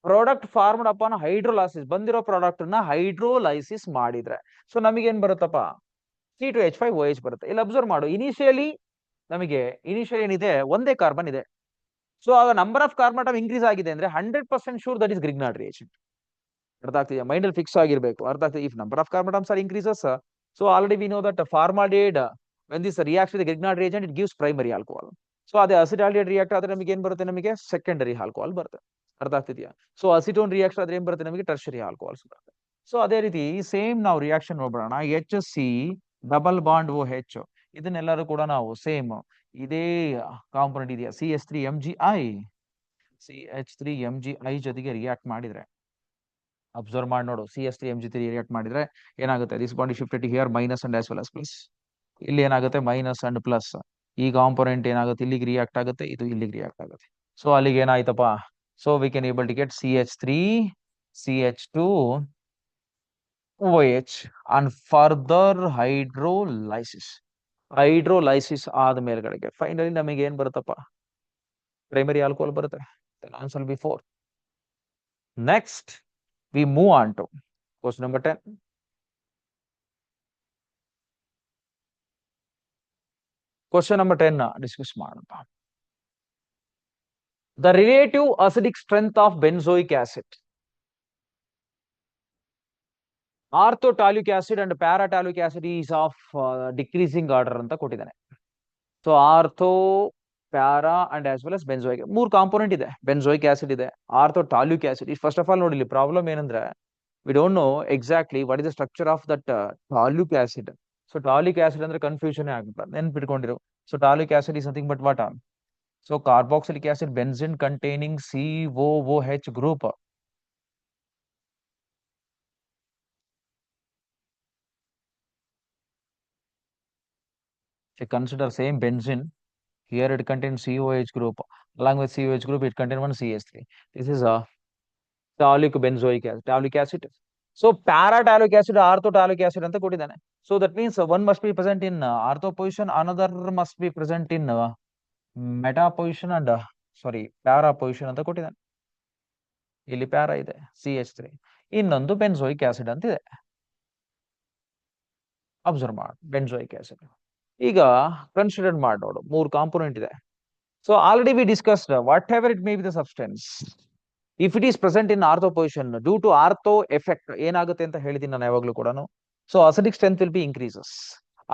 Product formed upon hydrolysis, ಬಂದಿರೋ ಪ್ರಾಡಕ್ಟ್ ನ ಹೈಡ್ರೋಲೈಸಿಸ್ ಮಾಡಿದ್ರೆ ಸೊ ನಮಗೆ ಏನ್ ಬರುತ್ತಪ್ಪ, C2H5OH ಬರುತ್ತೆ. ಇಲ್ಲಿ ಅಬ್ಸರ್ವ್ ಮಾಡು, ಇನಿಷಿಯಲಿ ಏನಿದೆ, ಒಂದೇ ಕಾರ್ಬನ್ ಇದೆ. ಸೊ ಆಗ number of carbon atom increase ಆಗಿದೆ ಅಂದ್ರೆ 100% sure that is Grignard reagent. ಅರ್ಥ ಆಗ್ತಿದೆಯಾ? ಮೈಂಡ್ ಅಲ್ಲಿ ಫಿಕ್ಸ್ ಆಗಿರ್ಬೇಕು. ಅರ್ಥ ಆಗ್ತದೆ. If number of carbon atoms R increases, so already we know that formaldehyde, when this reacts with the Grignard reagent, it gives primary alcohol. So ಅದೇ acetaldehyde react ಆದ್ರೆ ನಮಗೆ ಏನ್ ಬರುತ್ತೆ, ನಮಗೆ ಸೆಕೆಂಡರಿ ಆಲ್ಕೋಹಾಲ್ ಬರುತ್ತೆ. ಅರ್ಥ ಆಗ್ತಿದೆಯಾ? ಸೊ ಅಸಿಟೋನ್ ರಿಯಾಕ್ಷನ್ ಆದ್ರೆ ಏನ್ ಬರುತ್ತೆ, ನಮಗೆ ಟರ್ಷರಿ ಆಲ್ಕೋಹಾಲ್ಸ್ ಬರುತ್ತೆ. ಸೊ ಅದೇ ರೀತಿ ಸೇಮ್ ನಾವು ರಿಯಾಕ್ಷನ್ ನೋಡೋಣ. HC ಡಬಲ್ ಬಾಂಡ್ OH, ಇದನ್ನೆಲ್ಲರೂ ಕೂಡ ನಾವು ಸೇಮ್ ಇದೇ ಕಾಂಪೊನೆಂಟ್ ಇದೆಯಾ, CH3MgI ಜೊತೆಗೆ ರಿಯಾಕ್ಟ್ ಮಾಡಿದ್ರೆ ಅಬ್ಸರ್ವ್ ಮಾಡಿ ನೋಡು, CH3Mg3 ರಿಯಾಕ್ಟ್ ಮಾಡಿದ್ರೆ ಏನಾಗುತ್ತೆ, this bond shifted here minus and as well as plus. ಇಲ್ಲಿ ಏನಾಗುತ್ತೆ, ಮೈನಸ್ ಅಂಡ್ ಪ್ಲಸ್. ಈ ಕಾಂಪೊನೆಂಟ್ ಏನಾಗುತ್ತೆ, ಇಲ್ಲಿಗೆ ರಿಯಾಕ್ಟ್ ಆಗುತ್ತೆ, ಇದು ಇಲ್ಲಿಗೆ ರಿಯಾಕ್ಟ್ ಆಗುತ್ತೆ. ಸೊ ಅಲ್ಲಿಗೆ ಏನಾಯ್ತಪ್ಪ, so we can able to get CH3 CH2OH and further hydrolysis ಆದ ಮೇಲ್ಗಡೆಗೆ ಫೈನಲಿ ನಮಗೆ ಏನ್ ಬರುತ್ತಪ್ಪ, ಪ್ರೈಮರಿ ಆಲ್ಕೋಹಾಲ್ ಬರುತ್ತೆ. Answer B 4. Next we move on to question number 10. Question number 10 discuss ಮಾಡೋಣ. The relative acidic strength of benzoic acid, ortho toluic acid and para toluic acid is of decreasing order ಅಂತ ಕೊಟ್ಟಿದ್ದಾನೆ. So ortho, para and as well as benzoic, 3 component ಇದೆ. Benzoic acid ಇದೆ, ortho toluic acid. First of all ನೋಡಿ, ಇಲ್ಲಿ problem ಏನಂದ್ರೆ we don't know exactly what is the structure of that toluic acid. So toluic acid ಅಂದ್ರೆ confusion ಆಗುತ್ತೆ, ನೆನ್ಪಿಟ್ಕೊಂಡಿರು. So toluic acid is nothing but what, so carboxylic acid benzene containing COOH group. If you consider same benzene, here it contains COH group. Along with COH group, it contains one CH3. This is a taulic benzoic acid. Taulic acid. So para toluic acid ಆರ್ಥೋಟಾಲಿಕ್ acid ಅಂತ ಕೊಟ್ಟಿದ್ದಾನೆ. So that means one must be present in ortho position, another must be present in meta position and sorry para position ಅಂತ ಕೊಟ್ಟಿದ್ದಾನೆ. ಇಲ್ಲಿ para ಇದೆ CH3, ಇನ್ನೊಂದು benzoic acid ಅಂತ ಇದೆ. Observe ಮಾಡಿ ಬೆನ್ಸೋಯಿಕ್ ಆಸಿಡ್. ಈಗ ಕನ್ಸಿಡರ್ ಮಾಡಿ ನೋಡು, 3 ಕಾಂಪೋನೆಂಟ್ ಇದೆ. So already we discussed whatever it may be the substance, if it is present in ortho position due to ortho effect ಏನಾಗುತ್ತೆ ಅಂತ ಹೇಳಿದ್ದೀನಿ ನಾನು ಯಾವಾಗ್ಲೂ ಕೂಡ. ಸೊ acidic strength will be increases.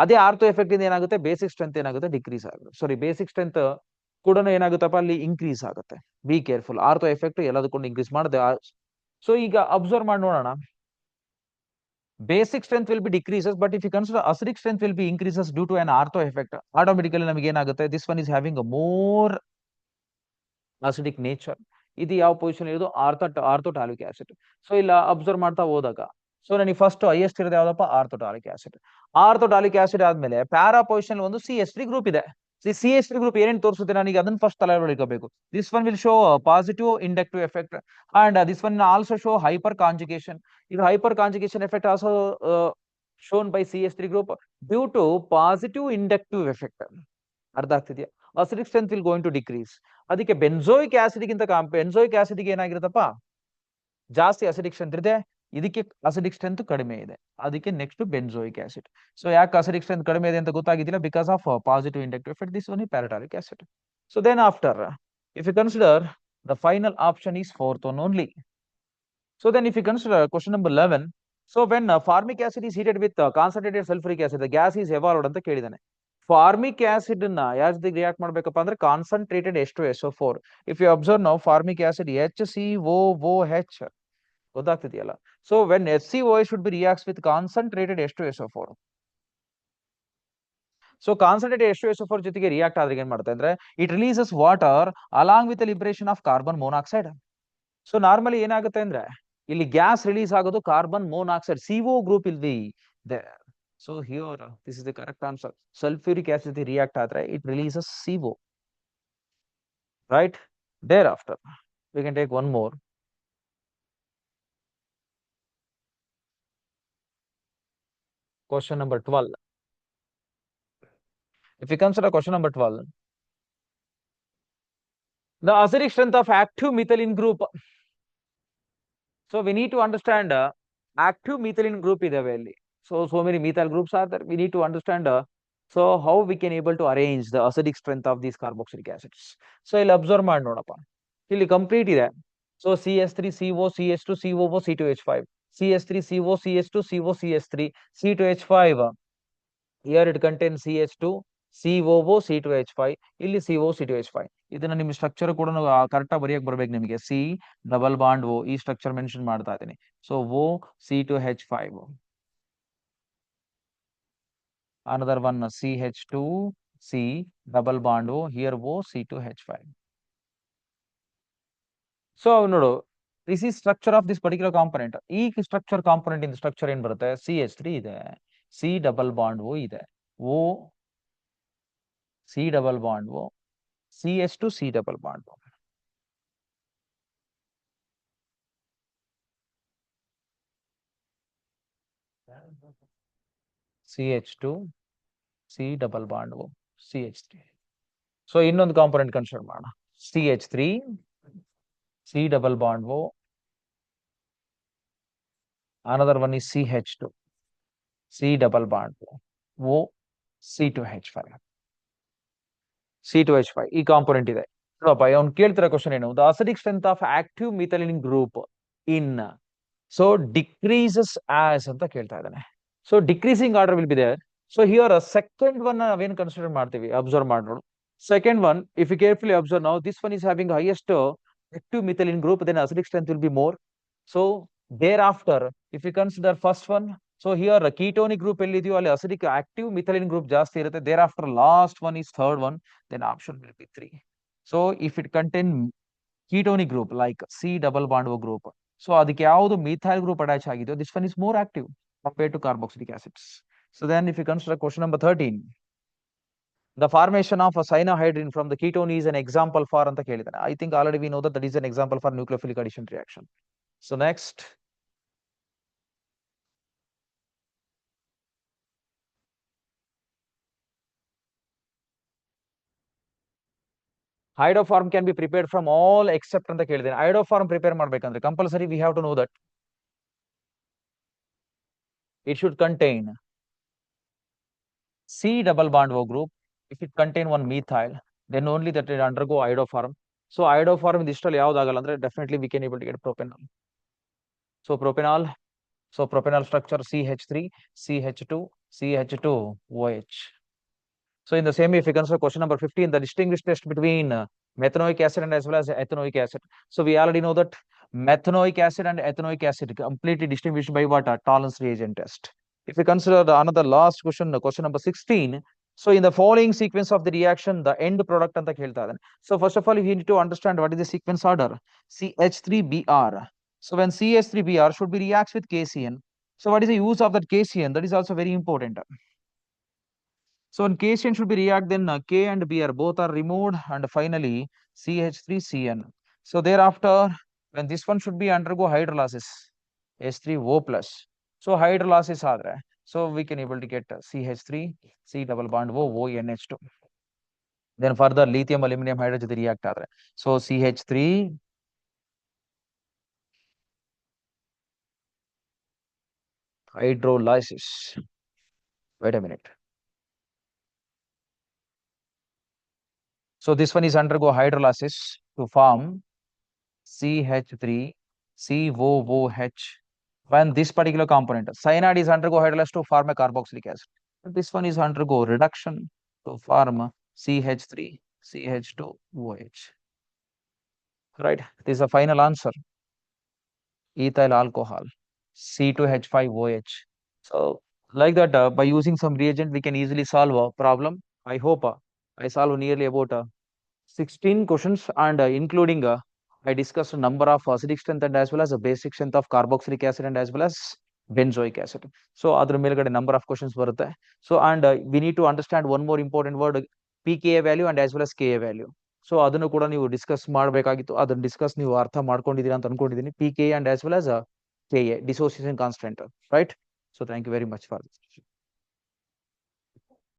ಅದೇ ಆರ್ಥೋ ಎಫೆಕ್ಟ್ ಇಂದ ಏನಾಗುತ್ತೆ, ಬೇಸಿಕ್ ಸ್ಟ್ರೆಂತ್ ಏನಾಗುತ್ತೆ ಡಿಕ್ರೀಸ್ ಆಗುತ್ತೆ. ಸಾರಿ, ಬೇಸಿಕ್ ಸ್ಟ್ರೆಂತ್ ಕೂಡ ಏನಾಗುತ್ತಪ್ಪ ಅಲ್ಲಿ ಇನ್ಕ್ರೀಸ್ ಆಗುತ್ತೆ. ಬಿ ಕೇರ್ಫುಲ್, ಆರ್ಥೋ ಎಫೆಕ್ಟ್ ಎಲ್ಲದಕ್ಕೂ ಇನ್ಕ್ರೀಸ್ ಮಾಡಿದೆ. ಸೊ ಈಗ ಅಬ್ಸರ್ವ್ ಮಾಡಿ ನೋಡೋಣ, basic strength will be decreases, but if you consider acidic strength will be increases due to on ortho effect. Automatically ನಮಗೆ ಏನಾಗುತ್ತೆ, this one is having a more acidic nature. ಇದು ಯಾವ ಪೊಸಿಷನ್ ಇರೋದು, ಆರ್ಥೋಟಾಲಿಕ್ ಆಸಿಡ್. ಸೊ ಇಲ್ಲ observe ಮಾಡ್ತಾ ಹೋದಾಗ, so ನನಗೆ first highest ಇರೋದು ಯಾವ್ದಪ್ಪ, ಆರ್ಥೋಟಾಲಿಕ್ ಆಸಿಡ್. ಆರ್ಥೋಟಾಲಿಕ್ ಆಸಿಡ್ ಆದ್ಮೇಲೆ ಪ್ಯಾರಾ ಪೊಸಿಷನ್ ಒಂದು CH3 ಗ್ರೂಪ್ ಇದೆ. CH3 ಗ್ರೂಪ್ ಏನೇನು ತೋರಿಸುತ್ತೆ ನನಗೆ ಅದನ್ನ ಫಸ್ಟ್ ತಲೆ ಇಟ್ಕೋಬೇಕು. This one will show positive inductive effect and this one also show hyperconjugation. ಇದು hyperconjugation effect also shown by CH3 group due to positive inductive effect. ಅರ್ಥ ಆಗ್ತಿದೆಯಾ? Acidic strength will going to decrease. ಅದಕ್ಕೆ benzoic acid ಗಿಂತ benzoic acid ಗೆ ಏನಾಗಿರುತ್ತಪ್ಪ, ಜಾಸ್ತಿ acidic strength ಇದೆ, ಇದಕ್ಕೆ ಅಸಿಡಿಕ್ ಸ್ಟ್ರೆಂತ್ ಕಡಿಮೆ ಇದೆ. ಅದಕ್ಕೆ ನೆಕ್ಸ್ಟ್ ಬೆನ್ಸೋಯಿಕ್ ಆಸಿಡ್. ಸೊ ಯಾಕೆ ಅಸಿಡಿಕ್ ಸ್ಟ್ರೆಂತ್ ಕಡಿಮೆ ಇದೆ ಅಂತ ಗೊತ್ತಾಗಿದ್ದಿಲ್ಲ, because of positive inductive effect. This one para toluic acid. So then after if you consider the final option is fourth one only. So then if you consider question number 11, so when formic acid is heated with concentrated sulfuric acid, the gas is evolved ಅಂತ ಕೇಳಿದಾನೆ. Formic acid ನ ಯಾವ ಜೊತೆಗೆ react ಮಾಡ್ಬೇಕಪ್ಪ ಅಂದ್ರೆ concentrated H2SO4. If you observe ನಾವು formic acid HCOOH ಗೊತ್ತಾಗ್ತಿದೆಯಲ್ಲ. So when HCOH should be reacts with concentrated H2SO4. So concentrated H2SO4 ಜೊತೆಗೆ react ಆದ್ರೆ ಏನ್ ಮಾಡುತ್ತೆ ಅಂದ್ರೆ, it releases water along with liberation of carbon monoxide. So normally ಏನಾಗುತ್ತೆ ಅಂದ್ರೆ, ಇಲ್ಲಿ ಗ್ಯಾಸ್ ರಿಲೀಸ್ ಆಗೋದು carbon monoxide, CO group will be there. So here this is the correct answer. Sulphuric acid react ಆದ್ರೆ it releases CO, right? Thereafter we can take one more. Question number 12. If you consider question number 12, the acidic strength of active methylene group. So we need to understand active methylene group idave alli. So many methyl groups are there. We need to understand so how we can able to arrange the acidic strength of these carboxylic acids. So ಇಲ್ಲಿ observe ಮಾಡಿ ನೋಡಪ್ಪ, ಇಲ್ಲಿ complete ಇದೆ. So CH3 CO CH2 COO C2H5, CH3 CO CH2 CO CH3 C2H5. Here it contains CH2 COO C2H5, ಇಲ್ಲಿ CO C2H5. ಇದನ್ನ ನಿಮ್ structure ಕೂಡ correct ಆಗಿ ಬರೆಯಕ್ ಬರ್ಬೇಕು ನಿಮಗೆ. C ಡಬಲ್ ಬಾಂಡ್ O, ಈ ಸ್ಟ್ರಕ್ಚರ್ ಮೆನ್ಷನ್ ಮಾಡ್ತಾ ಇದ್ದೀನಿ. So O C2H5, another one CH2 C double bond O, here O C2H5. So ನೋಡು, this is structure of this particular component. ಈ ಸ್ಟ್ರಕ್ಚರ್ ಕಾಂಪೊನೆಂಟ್ ಇಂದ ಸ್ಟ್ರಕ್ಚರ್ ಏನ್ ಬರುತ್ತೆ, CH3 ಇದೆ, C double bond O ಇದೆ, O C double bond O, CH2 C double bond O. CH2 C double bond O CH3. So ಇನ್ನೊಂದು component consider ಮಾಡೋಣ, CH3 C double bond O, another one is CH2 C double bond O C2H5. C2H5 ಈ component ಇದೆ. ನೋಡಪ್ಪ, ಅವ್ನು ಕೇಳ್ತಿರೋ question ಏನು, the acidic strength of active methylene group in so decreases as ಅಂತ ಕೇಳ್ತಾ ಇದ್ದಾನೆ. So decreasing order will be there. So here second one ನಾವೇನ್ ಕನ್ಸಿಡರ್ ಮಾಡ್ತೀವಿ, ಅಬ್ಸರ್ವ್ ಮಾಡಿ ನೋಡು. Second one, if you carefully observe now, this one is having highest active methylene group, then acidic strength will be more. So thereafter, if you consider first one, so here ketonic group ellidiyo alli acidic active methylene group ಜಾಸ್ತಿ ಇರುತ್ತೆ. Thereafter last one is third one, then option will be 3. So if it contain ketonic group like C double bond O group, so ಅದಕ್ಕೆ ಯಾವುದು methyl group attach ಆಗಿದೆಯೋ, this one is more active compared to carboxylic acids. So then if you consider question number 13, the formation of a cyanohydrin from the ketone is an example for ಅಂತ ಕೇಳಿದಾನೆ. I think already we know that that is an example for nucleophilic addition reaction. So next, iodoform can be prepared from all except ಅಂತ ಕೇಳಿದ್ದೇನೆ. Iodoform prepare ಮಾಡ್ಬೇಕಂದ್ರೆ compulsory we have to know that it should contain C double bond O group. If it contain one methyl, then only that it undergo iodoform. So iodoform ಇದಿಷ್ಟಲ್ಲಿ ಯಾವ್ದಾಗಲ್ಲ ಅಂದ್ರೆ definitely we can able to get propanol. So propanol, structure CH3, CH2, CH2, OH. So in the same way, if you consider question number 15, the distinguished test between methanoic acid and as well as ethanoic acid. So we already know that methanoic acid and ethanoic acid completely distinguished by what? A tolerance reagent test. If we consider another last question, question number 16. So in the following sequence of the reaction, the end product ಅಂತ ಹೇಳ್ತಾ ಇದ್ದಾನೆ. So first of all, you need to understand what is the sequence order. CH3Br. So when CH3Br should be reacts with KCN. So what is the use of that KCN? That is also very important. So when KCN should be react, then K and Br both are removed, and finally CH3Cn. So thereafter, when this one should be undergo hydrolysis, H3O plus. So hydrolysis are so we can able to get CH3, C double bond O, ONH2. Then further lithium aluminum hydrogen react are so CH3 hydrolysis. Wait a minute. So this one is undergo hydrolysis to form CH3 COOH. When this particular component, cyanide is undergo hydrolysis to form a carboxylic acid. This one is undergo reduction to form CH3 CH2OH. Right? This is the final answer. Ethyl alcohol C2H5OH. So like that, by using some reagent, we can easily solve a problem. I hope I solve nearly about 16 questions, and including I discussed a number of acidic strength and as well as a basic strength of carboxylic acid and as well as benzoic acid. So adra melgade number of questions barutte. So and we need to understand one more important word, pKa value and as well as Ka value. So ಅದನ್ನು ಕೂಡ ನೀವು discuss ಮಾಡಬೇಕಾಗಿತ್ತು. ಅದನ್ನ discuss ನೀವು ಅರ್ಥ ಮಾಡ್ಕೊಂಡಿದ್ದೀರಾ ಅಂತ ಅನ್ಕೊಂಡಿದ್ದೀನಿ. pKa and as well as Ka, dissociation constant, right? So thank you very much for this.